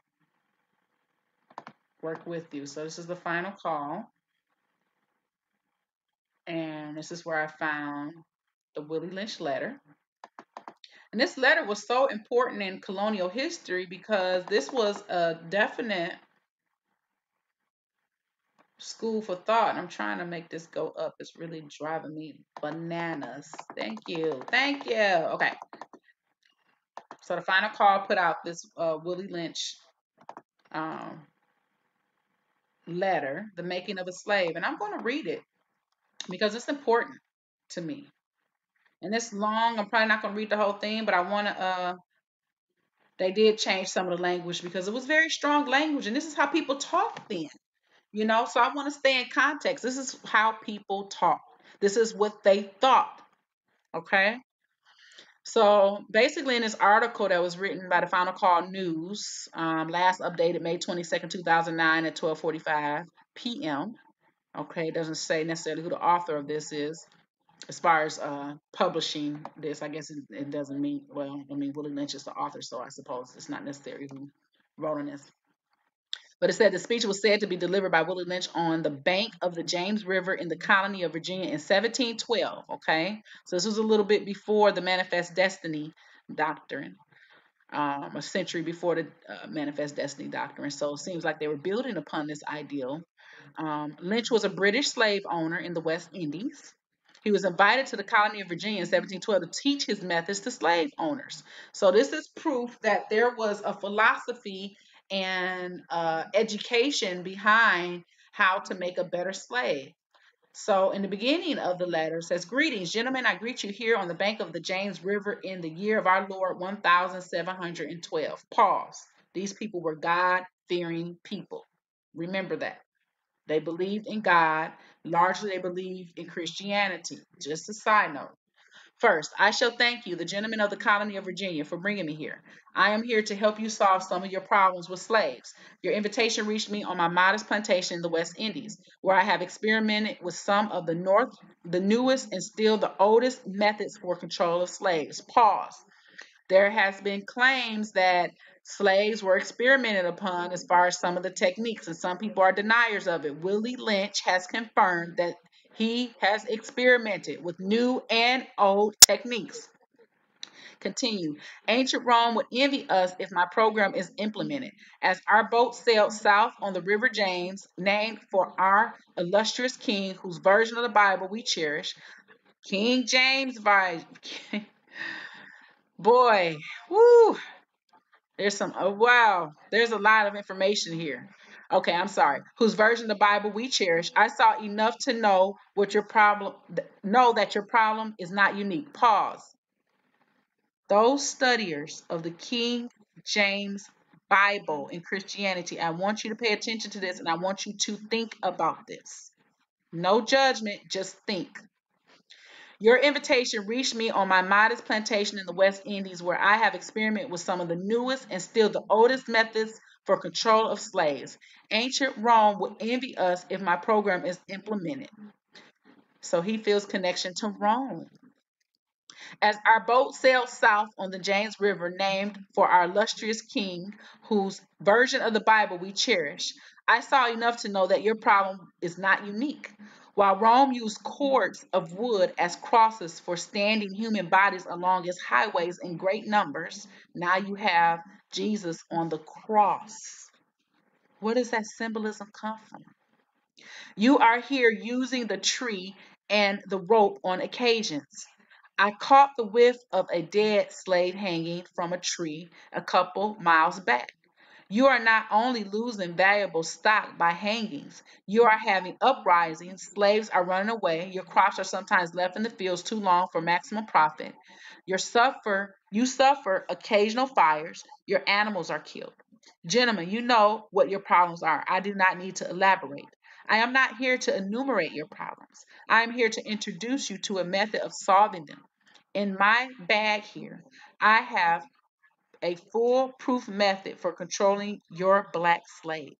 work with you. So this is the final call, and this is where I found the Willie Lynch letter. And this letter was so important in colonial history because this was a definite school for thought. I'm trying to make this go up. It's really driving me bananas. Thank you. Thank you. Okay. So the final call put out this Willie Lynch letter, The Making of a Slave. And I'm going to read it because it's important to me. And it's long. I'm probably not going to read the whole thing, but I want to, they did change some of the language because it was very strong language. And this is how people talk then. You know, so I want to stay in context. This is how people talk. This is what they thought. Okay. So basically, in this article that was written by the Final Call News, last updated May 22nd, 2009 at 12:45 p.m., Okay, it doesn't say necessarily who the author of this is. As far as publishing this, I guess it doesn't mean, well, I mean, Willie Lynch is the author, so I suppose it's not necessary who wrote on this. But it said the speech was said to be delivered by Willie Lynch on the bank of the James River in the colony of Virginia in 1712. Okay, so this was a little bit before the Manifest Destiny doctrine, a century before the Manifest Destiny doctrine. So it seems like they were building upon this ideal. Lynch was a British slave owner in the West Indies. He was invited to the colony of Virginia in 1712 to teach his methods to slave owners. So this is proof that there was a philosophy and education behind how to make a better slave. So in the beginning of the letter it says, "Greetings, gentlemen. I greet you here on the bank of the James River in the year of our Lord 1712." Pause. These people were God-fearing people. Remember that. They believed in God. Largely, they believed in Christianity. Just a side note. First, I shall thank you, the gentlemen of the colony of Virginia, for bringing me here. I am here to help you solve some of your problems with slaves. Your invitation reached me on my modest plantation in the West Indies, where I have experimented with some of the newest and still the oldest methods for control of slaves. Pause. There has been claims that slaves were experimented upon as far as some of the techniques, and some people are deniers of it. Willie Lynch has confirmed that he has experimented with new and old techniques. Continue. Ancient Rome would envy us if my program is implemented. As our boat sailed south on the River James, named for our illustrious king, whose version of the Bible we cherish, King James Version. Boy, whoo, there's some, oh wow, there's a lot of information here. Okay, I'm sorry. Whose version of the Bible we cherish. I saw enough to know what your problem, know that your problem is not unique. Pause. Those studiers of the King James Bible in Christianity, I want you to pay attention to this and I want you to think about this. No judgment, just think. Your invitation reached me on my modest plantation in the West Indies, where I have experimented with some of the newest and still the oldest methods for control of slaves. Ancient Rome would envy us if my program is implemented. So he feels connection to Rome. As our boat sailed south on the James River, named for our illustrious king, whose version of the Bible we cherish, I saw enough to know that your problem is not unique. While Rome used cords of wood as crosses for standing human bodies along its highways in great numbers, now you have Jesus on the cross. Where does that symbolism come from? You are here using the tree and the rope on occasions. I caught the whiff of a dead slave hanging from a tree a couple miles back. You are not only losing valuable stock by hangings, you are having uprisings, slaves are running away, your crops are sometimes left in the fields too long for maximum profit. You suffer occasional fires, your animals are killed. Gentlemen, you know what your problems are. I do not need to elaborate. I am not here to enumerate your problems. I am here to introduce you to a method of solving them. In my bag here, I have a foolproof method for controlling your black slaves.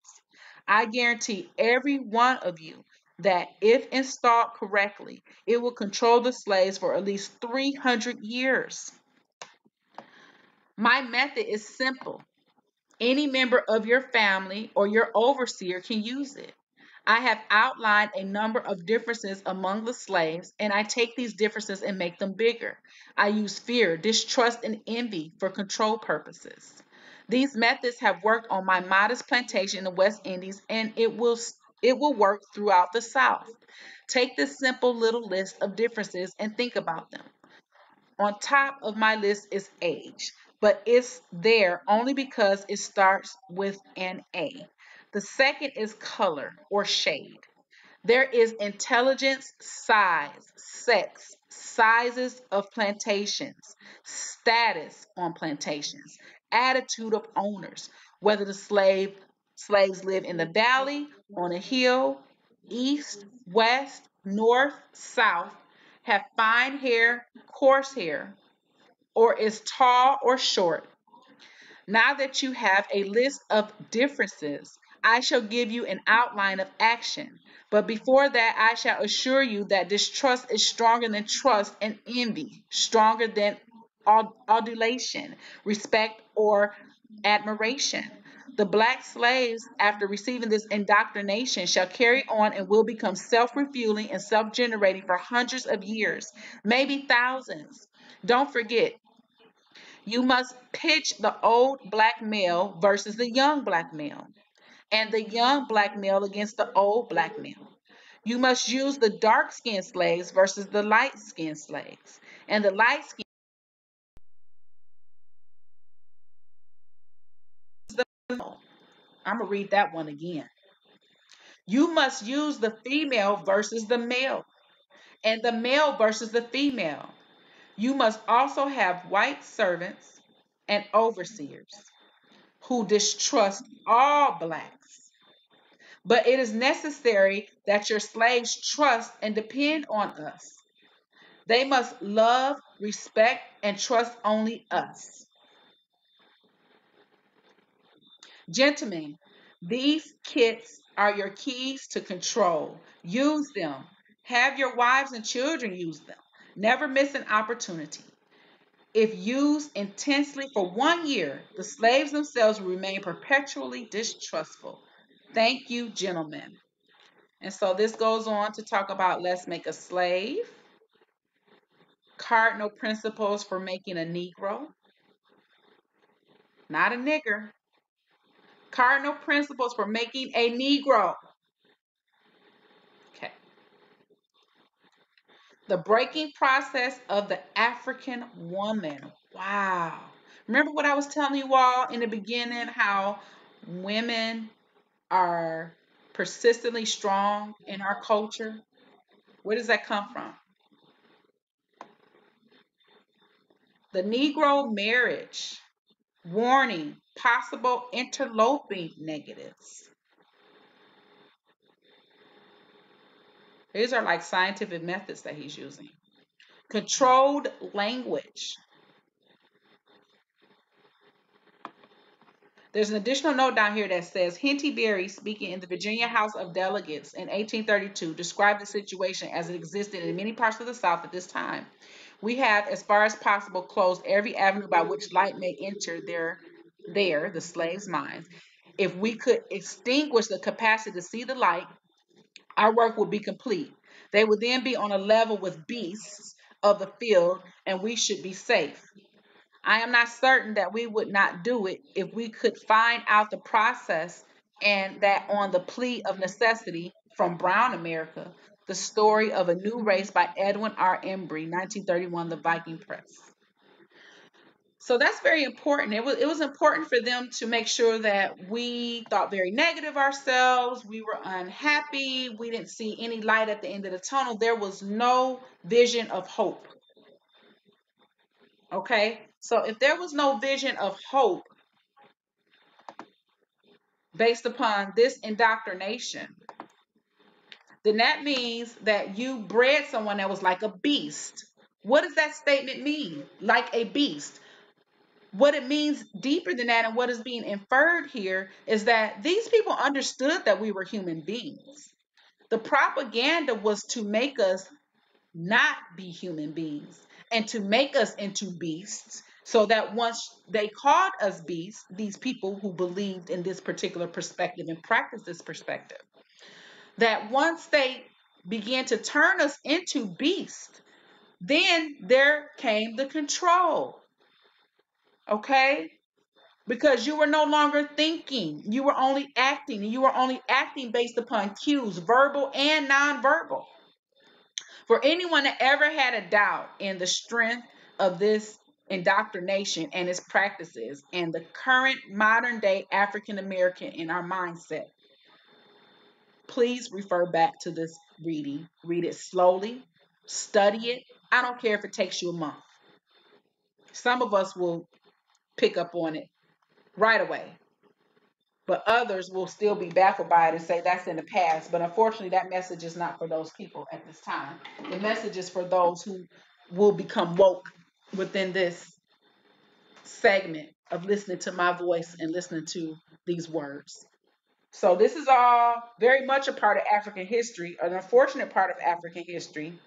I guarantee every one of you that if installed correctly, it will control the slaves for at least 300 years. My method is simple. Any member of your family or your overseer can use it. I have outlined a number of differences among the slaves, and I take these differences and make them bigger. I use fear, distrust, and envy for control purposes. These methods have worked on my modest plantation in the West Indies, and it will work throughout the South. Take this simple little list of differences and think about them. On top of my list is age, but it's there only because it starts with an A. The second is color or shade. There is intelligence, size, sex, sizes of plantations, status on plantations, attitude of owners, whether the slaves live in the valley, on a hill, east, west, north, south, have fine hair, coarse hair, or is tall or short. Now that you have a list of differences, I shall give you an outline of action. But before that, I shall assure you that distrust is stronger than trust, and envy, stronger than adulation, respect, or admiration. The black slaves, after receiving this indoctrination, shall carry on and will become self refueling and self generating for hundreds of years, maybe thousands. Don't forget, you must pitch the old black male versus the young black male, and the young black male against the old black male. You must use the dark skinned slaves versus the light skinned slaves, and the light skinned. I'm going to read that one again. You must use the female versus the male, and the male versus the female. You must also have white servants and overseers who distrust all blacks. But it is necessary that your slaves trust and depend on us. They must love, respect, and trust only us. Gentlemen, these kits are your keys to control. Use them. Have your wives and children use them. Never miss an opportunity. If used intensely for 1 year, the slaves themselves will remain perpetually distrustful. Thank you, gentlemen. And so this goes on to talk about let's make a slave, cardinal principles for making a Negro, not a nigger, cardinal principles for making a Negro. Okay. The breaking process of the African woman. Wow. Remember what I was telling you all in the beginning, how women are persistently strong in our culture? Where does that come from? The Negro marriage. Warning, possible interloping negatives. These are like scientific methods that he's using. Controlled language. There's an additional note down here that says Henty Berry, speaking in the Virginia House of Delegates in 1832, described the situation as it existed in many parts of the South at this time. We have, as far as possible, closed every avenue by which light may enter the slaves' minds. If we could extinguish the capacity to see the light, our work would be complete. They would then be on a level with beasts of the field, and we should be safe. I am not certain that we would not do it if we could find out the process, and that on the plea of necessity from Brown America, the story of a new race by Edwin R. Embry, 1931, the Viking Press. So that's very important. It was important for them to make sure that we thought very negative ourselves. We were unhappy. We didn't see any light at the end of the tunnel. There was no vision of hope. Okay? So if there was no vision of hope based upon this indoctrination, then that means that you bred someone that was like a beast. What does that statement mean? Like a beast. What it means deeper than that, and what is being inferred here, is that these people understood that we were human beings. The propaganda was to make us not be human beings and to make us into beasts, so that once they called us beasts, these people who believed in this particular perspective and practiced this perspective, that once they began to turn us into beasts, then there came the control. Okay? Because you were no longer thinking, you were only acting, and you were only acting based upon cues, verbal and nonverbal. For anyone that ever had a doubt in the strength of this indoctrination and its practices and the current modern day African American in our mindset, please refer back to this reading. Read it slowly, study it. I don't care if it takes you a month. Some of us will pick up on it right away, but others will still be baffled by it and say that's in the past. But unfortunately, that message is not for those people at this time. The message is for those who will become woke within this segment of listening to my voice and listening to these words. So this is all very much a part of African history, an unfortunate part of African history,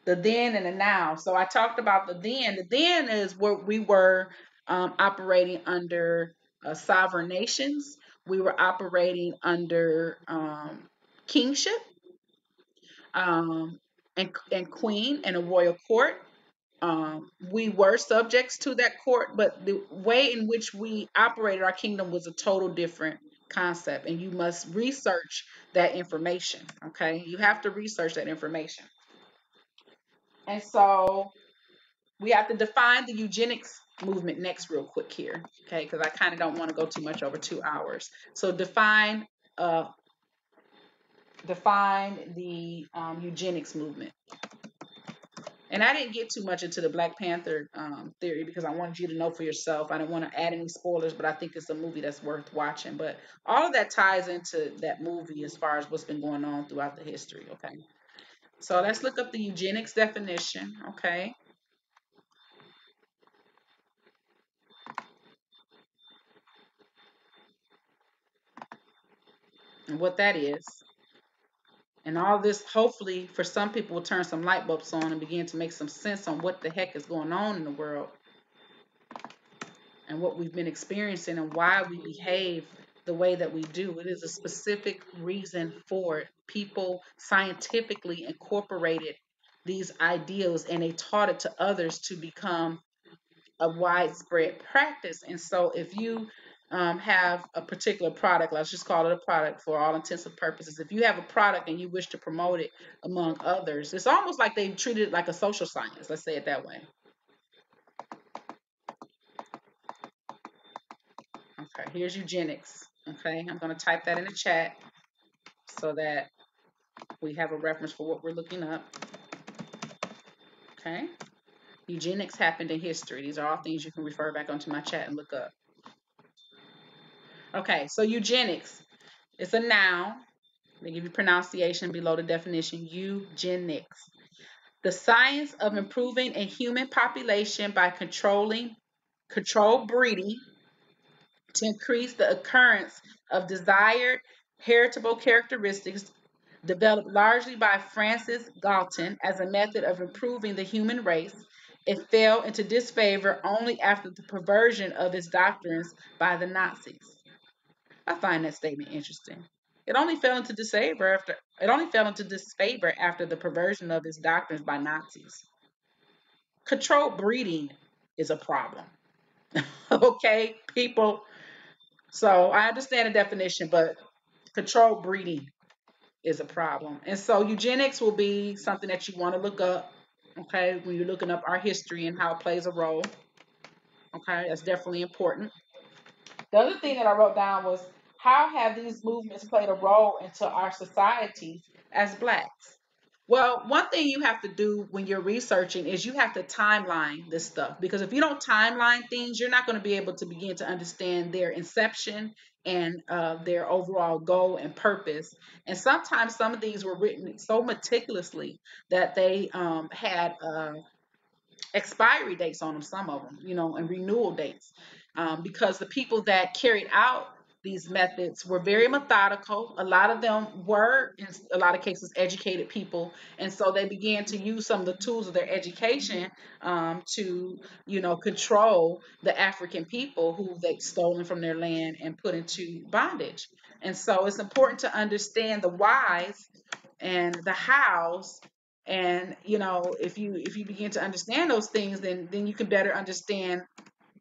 the then and the now. So I talked about the then. The then is where we were operating under sovereign nations. We were operating under kingship um, and queen and a royal court. We were subjects to that court, but the way in which we operated our kingdom was a total different concept, and you must research that information. Okay, you have to research that information, and so we have to define the eugenics movement next, real quick here. Okay, because I kind of don't want to go too much over 2 hours. So uh, define the eugenics movement. And I didn't get too much into the Black Panther theory because I wanted you to know for yourself. I didn't want to add any spoilers, but I think it's a movie that's worth watching. But all of that ties into that movie as far as what's been going on throughout the history. Okay. So let's look up the eugenics definition. Okay. And what that is. And all this, hopefully, for some people, will turn some light bulbs on and begin to make some sense on what the heck is going on in the world and what we've been experiencing and why we behave the way that we do. It is a specific reason for it. People scientifically incorporated these ideals and they taught it to others to become a widespread practice. And so if you have a particular product, let's just call it a product for all intents and purposes. If you have a product and you wish to promote it among others, it's almost like they treated it like a social science. Let's say it that way. Okay, here's eugenics. Okay, I'm going to type that in the chat so that we have a reference for what we're looking up. Okay, eugenics happened in history. These are all things you can refer back onto my chat and look up. Okay, so eugenics, it's a noun. They give you pronunciation below the definition. Eugenics, the science of improving a human population by controlled breeding to increase the occurrence of desired heritable characteristics, developed largely by Francis Galton as a method of improving the human race. It fell into disfavor only after the perversion of its doctrines by the Nazis. I find that statement interesting. It only fell into disfavor after the perversion of its doctrines by Nazis. Controlled breeding is a problem. Okay, people. So I understand the definition, but controlled breeding is a problem. And so eugenics will be something that you want to look up, okay, when you're looking up our history and how it plays a role. Okay, that's definitely important. The other thing that I wrote down was how have these movements played a role into our societies as blacks? Well, one thing you have to do when you're researching is you have to timeline this stuff because if you don't timeline things, you're not going to be able to begin to understand their inception and their overall goal and purpose. And sometimes some of these were written so meticulously that they had expiry dates on them, some of them, and renewal dates, because the people that carried out these methods were very methodical. A lot of them were, in a lot of cases, educated people, and so they began to use some of the tools of their education to, control the African people who they'd stolen from their land and put into bondage. And so it's important to understand the whys and the hows, and if you begin to understand those things, then you can better understand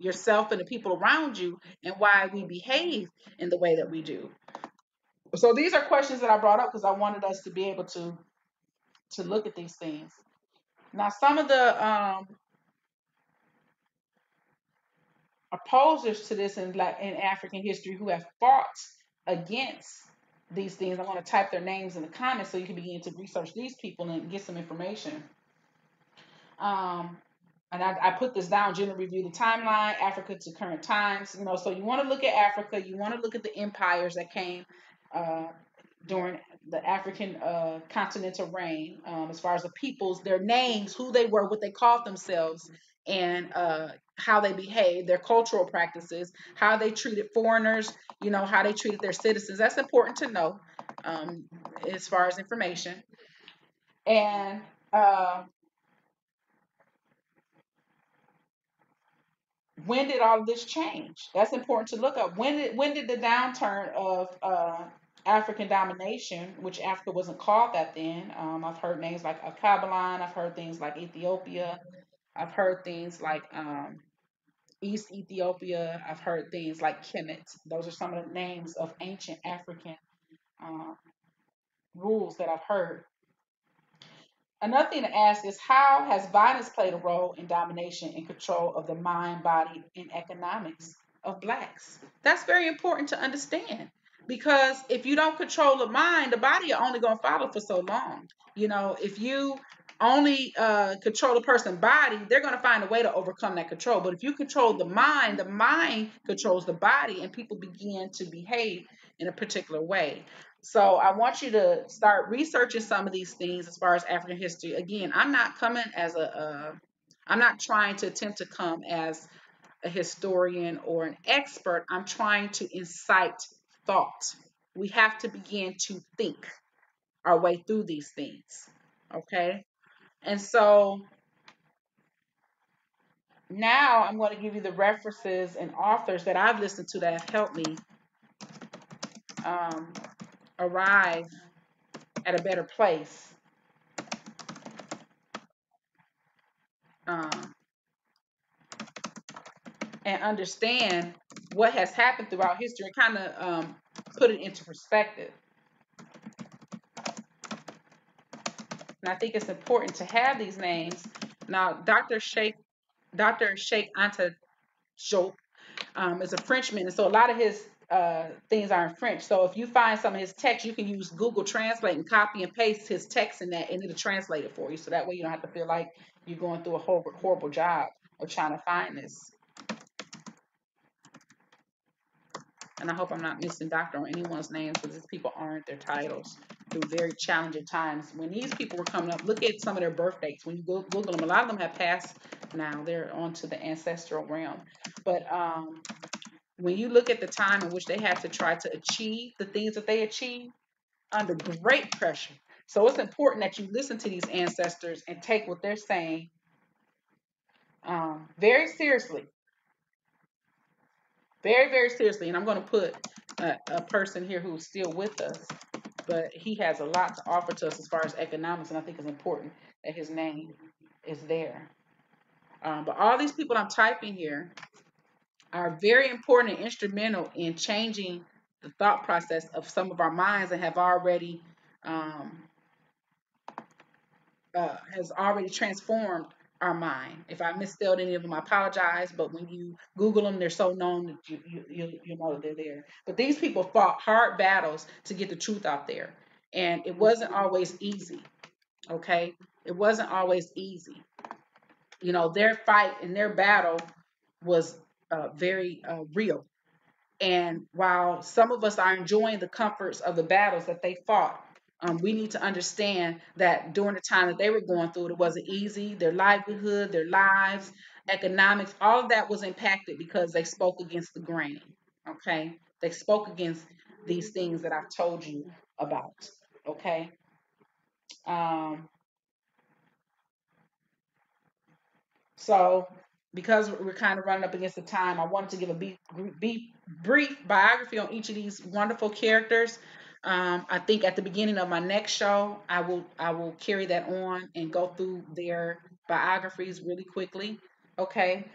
yourself and the people around you and why we behave in the way that we do. So these are questions that I brought up because I wanted us to be able to look at these things. Now some of the opposers to this in African history who have fought against these things, I'm going to type their names in the comments so you can begin to research these people and get some information. And I put this down, general review the timeline, Africa to current times. So you want to look at Africa, you want to look at the empires that came during the African continental reign, as far as the peoples, their names, who they were, what they called themselves, and how they behaved, their cultural practices, how they treated foreigners, how they treated their citizens. That's important to know, um, as far as information. And uh, when did all of this change? That's important to look up. When did the downturn of African domination, which Africa wasn't called that then? I've heard names like Akabalan. I've heard things like Ethiopia. I've heard things like East Ethiopia. I've heard things like Kemet. Those are some of the names of ancient African uh, rules that I've heard. Another thing to ask is, how has violence played a role in domination and control of the mind, body, and economics of blacks? That's very important to understand, because if you don't control the mind, the body are only going to follow for so long. If you only control a person's body, they're going to find a way to overcome that control. But if you control the mind controls the body, and people begin to behave in a particular way. So I want you to start researching some of these things as far as African history. Again, I'm not coming as I'm not trying to attempt to come as a historian or an expert. I'm trying to incite thought. We have to begin to think our way through these things. Okay. And so now I'm going to give you the references and authors that I've listened to that have helped me um, arrive at a better place. Um, and understand what has happened throughout history, and kind of put it into perspective. And I think it's important to have these names. Now, Dr. Sheikh Anta Diop is a Frenchman, and so a lot of his things are in French. So if you find some of his text, you can use Google Translate and copy and paste his text in that, and it'll translate it for you. So that way you don't have to feel like you're going through a horrible job of trying to find this. And I hope I'm not missing doctor on anyone's names, because these people aren't their titles through very challenging times. When these people were coming up, look at some of their birth dates. When you Google them, a lot of them have passed now. They're on to the ancestral realm. But when you look at the time in which they had to try to achieve the things that they achieved under great pressure. So it's important that you listen to these ancestors and take what they're saying very seriously. Very, very seriously. And I'm going to put a person here who's still with us, but he has a lot to offer to us as far as economics, and I think it's important that his name is there. But all these people I'm typing here are very important and instrumental in changing the thought process of some of our minds, and have already um, has already transformed our mind. If I misspelled any of them, I apologize. But when you Google them, they're so known that you know that they're there. But these people fought hard battles to get the truth out there, and it wasn't always easy. Okay, it wasn't always easy. Their fight and their battle was very real. And while some of us are enjoying the comforts of the battles that they fought, we need to understand that during the time that they were going through it, it wasn't easy. Their livelihood, their lives, economics, all of that was impacted because they spoke against the grain. Okay. They spoke against these things that I've told you about. Okay. Um, So, because we're kind of running up against the time, I wanted to give brief biography on each of these wonderful characters. I think at the beginning of my next show, I will carry that on and go through their biographies really quickly. Okay.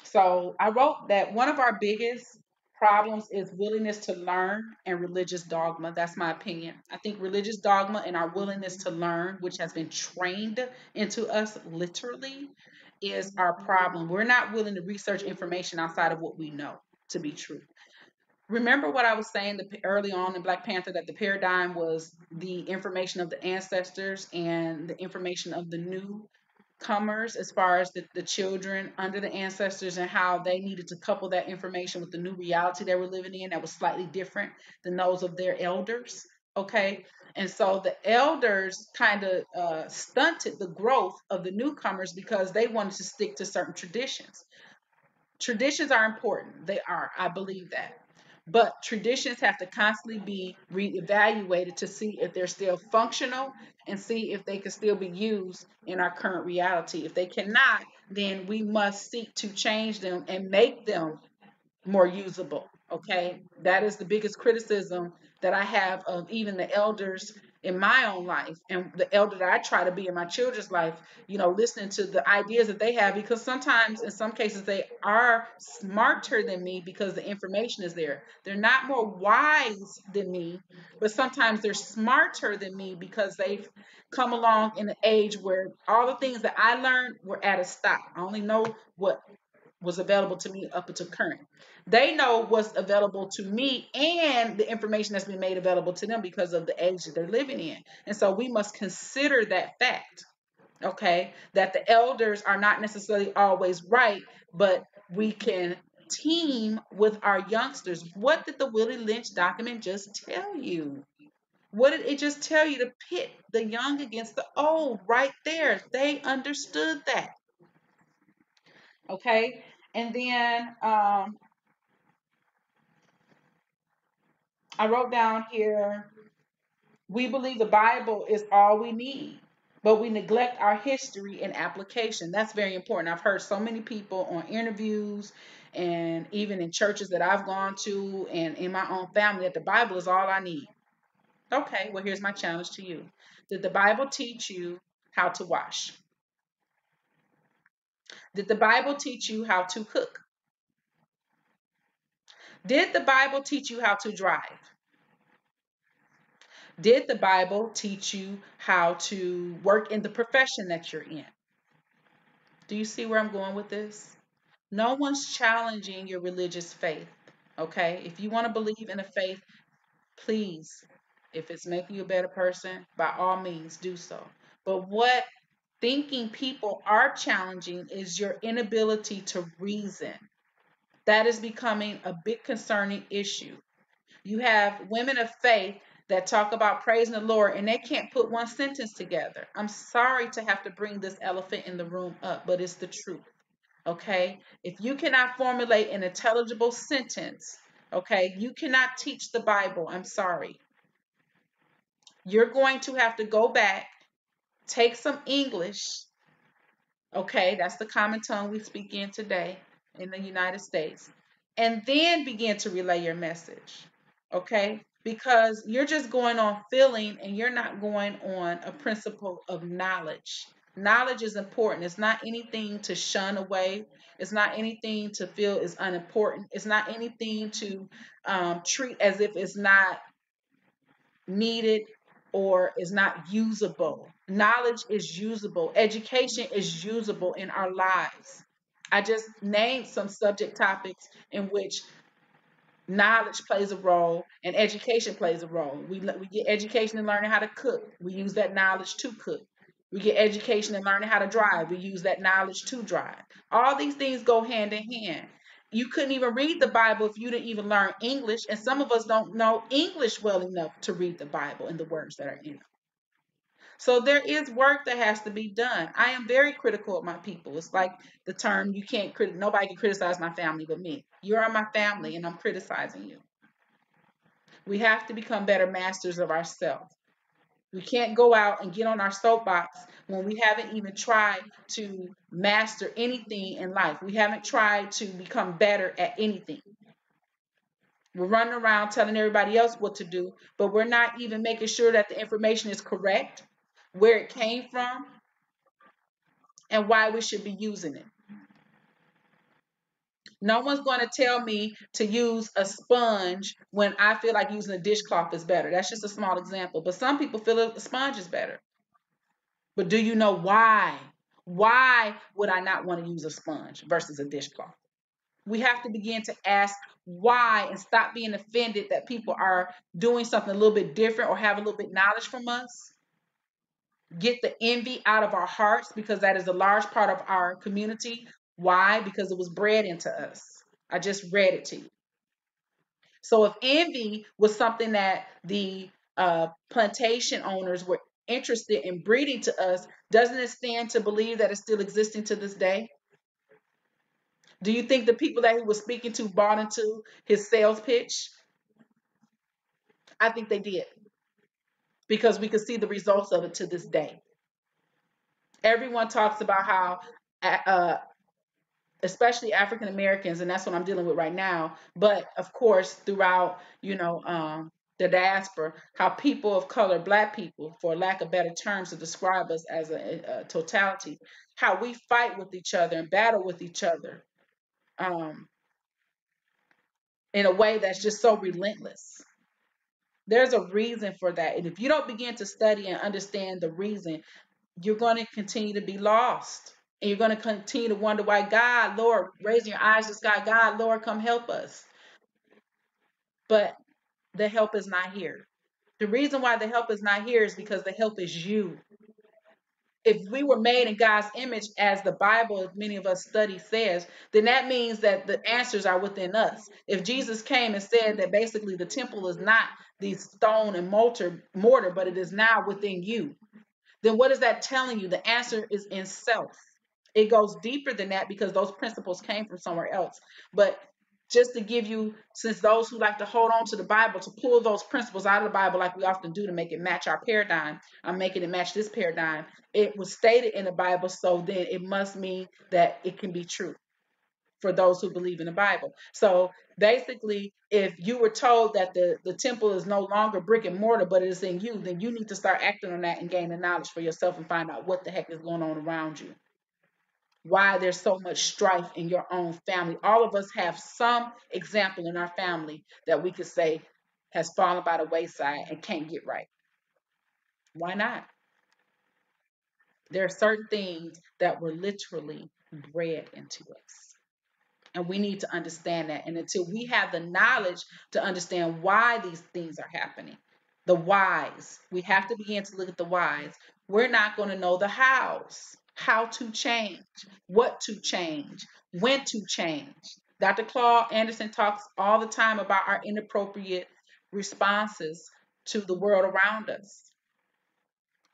So I wrote that one of our biggest problems is willingness to learn and religious dogma. That's my opinion. I think religious dogma and our willingness to learn, which has been trained into us literally, is our problem. We're not willing to research information outside of what we know to be true. Remember what I was saying early on in Black Panther, that the paradigm was the information of the ancestors and the information of the new. comers as far as the children under the ancestors and how they needed to couple that information with the new reality they were living in that was slightly different than those of their elders. Okay. And so the elders kind of stunted the growth of the newcomers because they wanted to stick to certain traditions. Traditions are important. They are. I believe that. But traditions have to constantly be reevaluated to see if they're still functional and see if they can still be used in our current reality. If they cannot, then we must seek to change them and make them more usable. Okay. That is the biggest criticism that I have of even the elders in my own life and the elder that I try to be in my children's life, listening to the ideas that they have, because sometimes in some cases they are smarter than me because the information is there. They're not more wise than me, but sometimes they're smarter than me because they've come along in an age where all the things that I learned were at a stop. I only know what was available to me up until current. They know what's available to me and the information that's been made available to them because of the age that they're living in. And so we must consider that fact, okay? That the elders are not necessarily always right, but we can team with our youngsters. What did the Willie Lynch document just tell you? What did it just tell you? To pit the young against the old right there. They understood that. Okay. And then I wrote down here, we believe the Bible is all we need, but we neglect our history and application. That's very important. I've heard so many people on interviews and even in churches that I've gone to and in my own family that the Bible is all I need. Okay, well, here's my challenge to you. Did the Bible teach you how to wash? Did the Bible teach you how to cook? Did the Bible teach you how to drive? Did the Bible teach you how to work in the profession that you're in? Do you see where I'm going with this? No one's challenging your religious faith. Okay? If you want to believe in a faith, please, if it's making you a better person, by all means do so. But what thinking people are challenging is your inability to reason. That is becoming a big concerning issue. You have women of faith that talk about praising the Lord and they can't put one sentence together. I'm sorry to have to bring this elephant in the room up, but it's the truth. Okay? If you cannot formulate an intelligible sentence, okay, you cannot teach the Bible. I'm sorry. You're going to have to go back, take some English. Okay, that's the common tongue we speak in today in the United States, and then begin to relay your message. Okay, because you're just going on feeling and you're not going on a principle of knowledge. Knowledge is important. It's not anything to shun away. It's not anything to feel is unimportant. It's not anything to treat as if it's not needed or is not usable. Knowledge is usable. Education is usable in our lives. I just named some subject topics in which knowledge plays a role and education plays a role. We get education in learning how to cook. We use that knowledge to cook. We get education in learning how to drive. We use that knowledge to drive. All these things go hand in hand. You couldn't even read the Bible if you didn't even learn English, and some of us don't know English well enough to read the Bible and the words that are in it. So there is work that has to be done. I am very critical of my people. It's like the term, you can't nobody can criticize my family but me. You're my family and I'm criticizing you. We have to become better masters of ourselves. We can't go out and get on our soapbox when we haven't even tried to master anything in life. We haven't tried to become better at anything. We're running around telling everybody else what to do, but we're not even making sure that the information is correct, where it came from, and why we should be using it. No one's going to tell me to use a sponge when I feel like using a dishcloth is better. That's just a small example. But some people feel a sponge is better. But do you know why? Why would I not want to use a sponge versus a dishcloth? We have to begin to ask why and stop being offended that people are doing something a little bit different or have a little bit knowledge from us. get the envy out of our hearts, because that is a large part of our community. Why? Because it was bred into us. I just read it to you. So if envy was something that the plantation owners were interested in breeding to us, doesn't it stand to believe that it's still existing to this day? Do you think the people that he was speaking to bought into his sales pitch? I think they did, because we could see the results of it to this day. Everyone talks about how, especially African Americans, and that's what I'm dealing with right now. But of course, throughout, the diaspora, how people of color, Black people, for lack of better terms to describe us as a totality, how we fight with each other and battle with each other, um, in a way that's just so relentless. There's a reason for that. And if you don't begin to study and understand the reason, you're going to continue to be lost. And you're going to continue to wonder why, God, Lord, raising your eyes to the sky, God, Lord, come help us. But the help is not here. The reason why the help is not here is because the help is you. If we were made in God's image, as the Bible, as many of us study, says, then that means that the answers are within us. If Jesus came and said that basically the temple is not the stone and mortar, but it is now within you, then what is that telling you? The answer is in self. It goes deeper than that, because those principles came from somewhere else. But just to give you, since those who like to hold on to the Bible, to pull those principles out of the Bible like we often do to make it match our paradigm, I'm making it match this paradigm. It was stated in the Bible, so then it must mean that it can be true for those who believe in the Bible. So basically, if you were told that the temple is no longer brick and mortar, but it is in you, then you need to start acting on that and gain the knowledge for yourself and find out what the heck is going on around you. Why there's so much strife in your own family. All of us have some example in our family that we could say has fallen by the wayside and can't get right. Why not? There are certain things that were literally bred into us. And we need to understand that. And until we have the knowledge to understand why these things are happening, the whys, we have to begin to look at the whys. We're not going to know the hows, how to change, what to change, when to change. Dr. Claude Anderson talks all the time about our inappropriate responses to the world around us.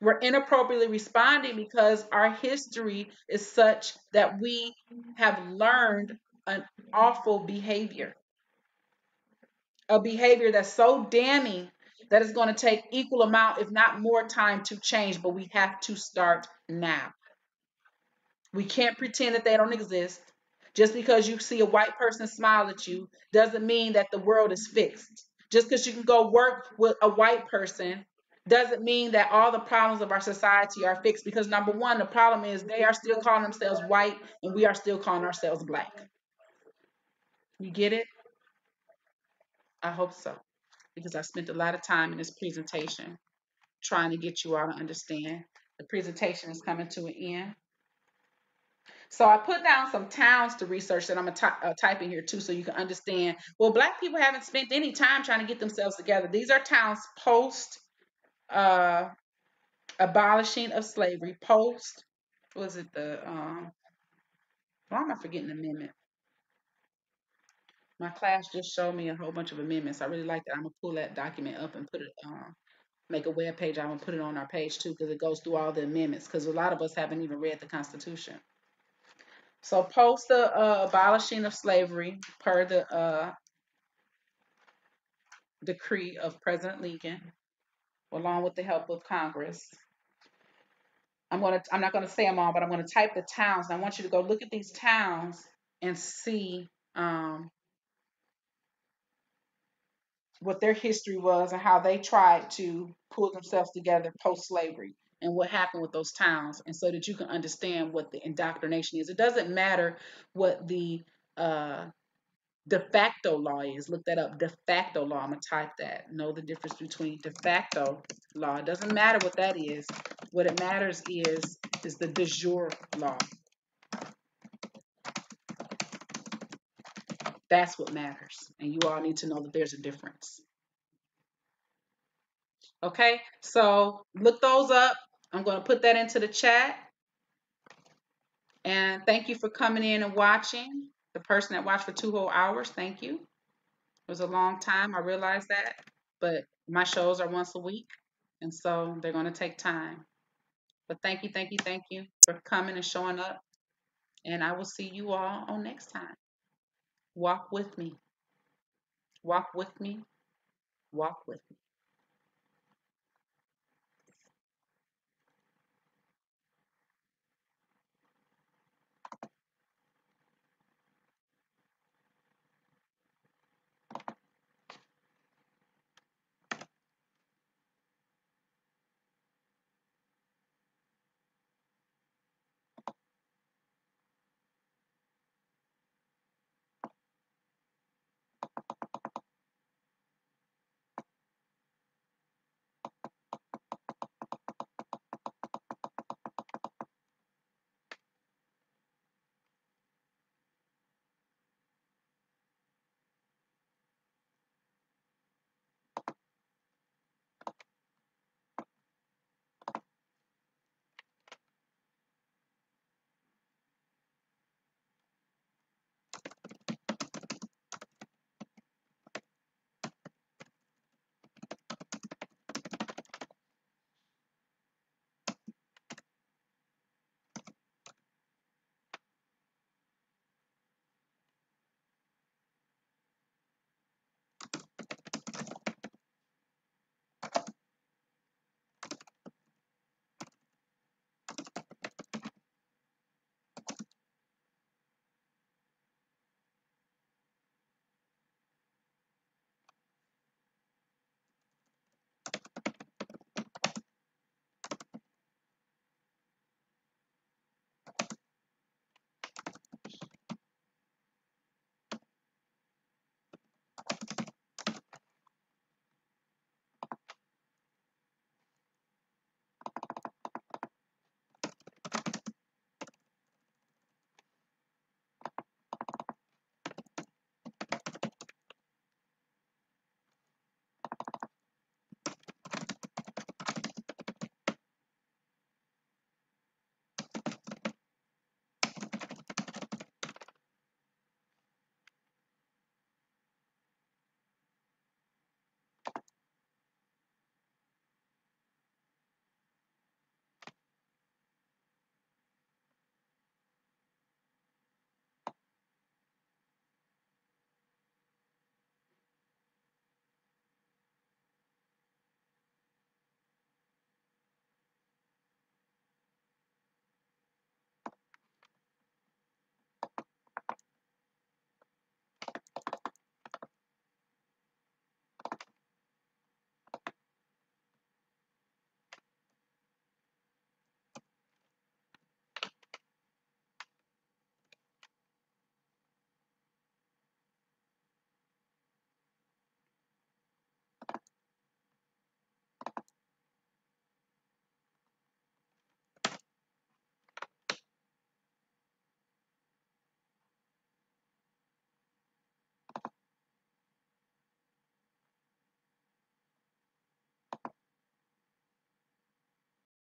We're inappropriately responding because our history is such that we have learned an awful behavior, a behavior that's so damning that it's going to take equal amount, if not more time to change, but we have to start now. We can't pretend that they don't exist. Just because you see a white person smile at you doesn't mean that the world is fixed. Just because you can go work with a white person doesn't mean that all the problems of our society are fixed, because number one, the problem is they are still calling themselves white and we are still calling ourselves Black. You get it? I hope so, because I spent a lot of time in this presentation trying to get you all to understand. The presentation is coming to an end. So I put down some towns to research that I'm going to type in here too, so you can understand. Well, Black people haven't spent any time trying to get themselves together. These are towns post abolishing of slavery, post, was it why am I forgetting the amendment? My class just showed me a whole bunch of amendments. I really like that. I'm going to pull that document up and put it, make a web page. I'm going to put it on our page too, because it goes through all the amendments, because a lot of us haven't even read the Constitution. So post the abolishing of slavery per the decree of President Lincoln, along with the help of Congress. I'm not gonna say them all, but I'm gonna type the towns. And I want you to go look at these towns and see what their history was and how they tried to pull themselves together post-slavery and what happened with those towns, and so that you can understand what the indoctrination is. It doesn't matter what the de facto law is. Look that up. De facto law. I'm gonna type that. Know the difference between de facto law. It doesn't matter what that is. What it matters is the de jure law. That's what matters. And you all need to know that there's a difference. Okay, so look those up. I'm going to put that into the chat. And thank you for coming in and watching. The person that watched for 2 whole hours, thank you. It was a long time. I realize that. But my shows are once a week. And so they're going to take time. But thank you for coming and showing up. And I will see you all on next time. Walk with me. Walk with me. Walk with me.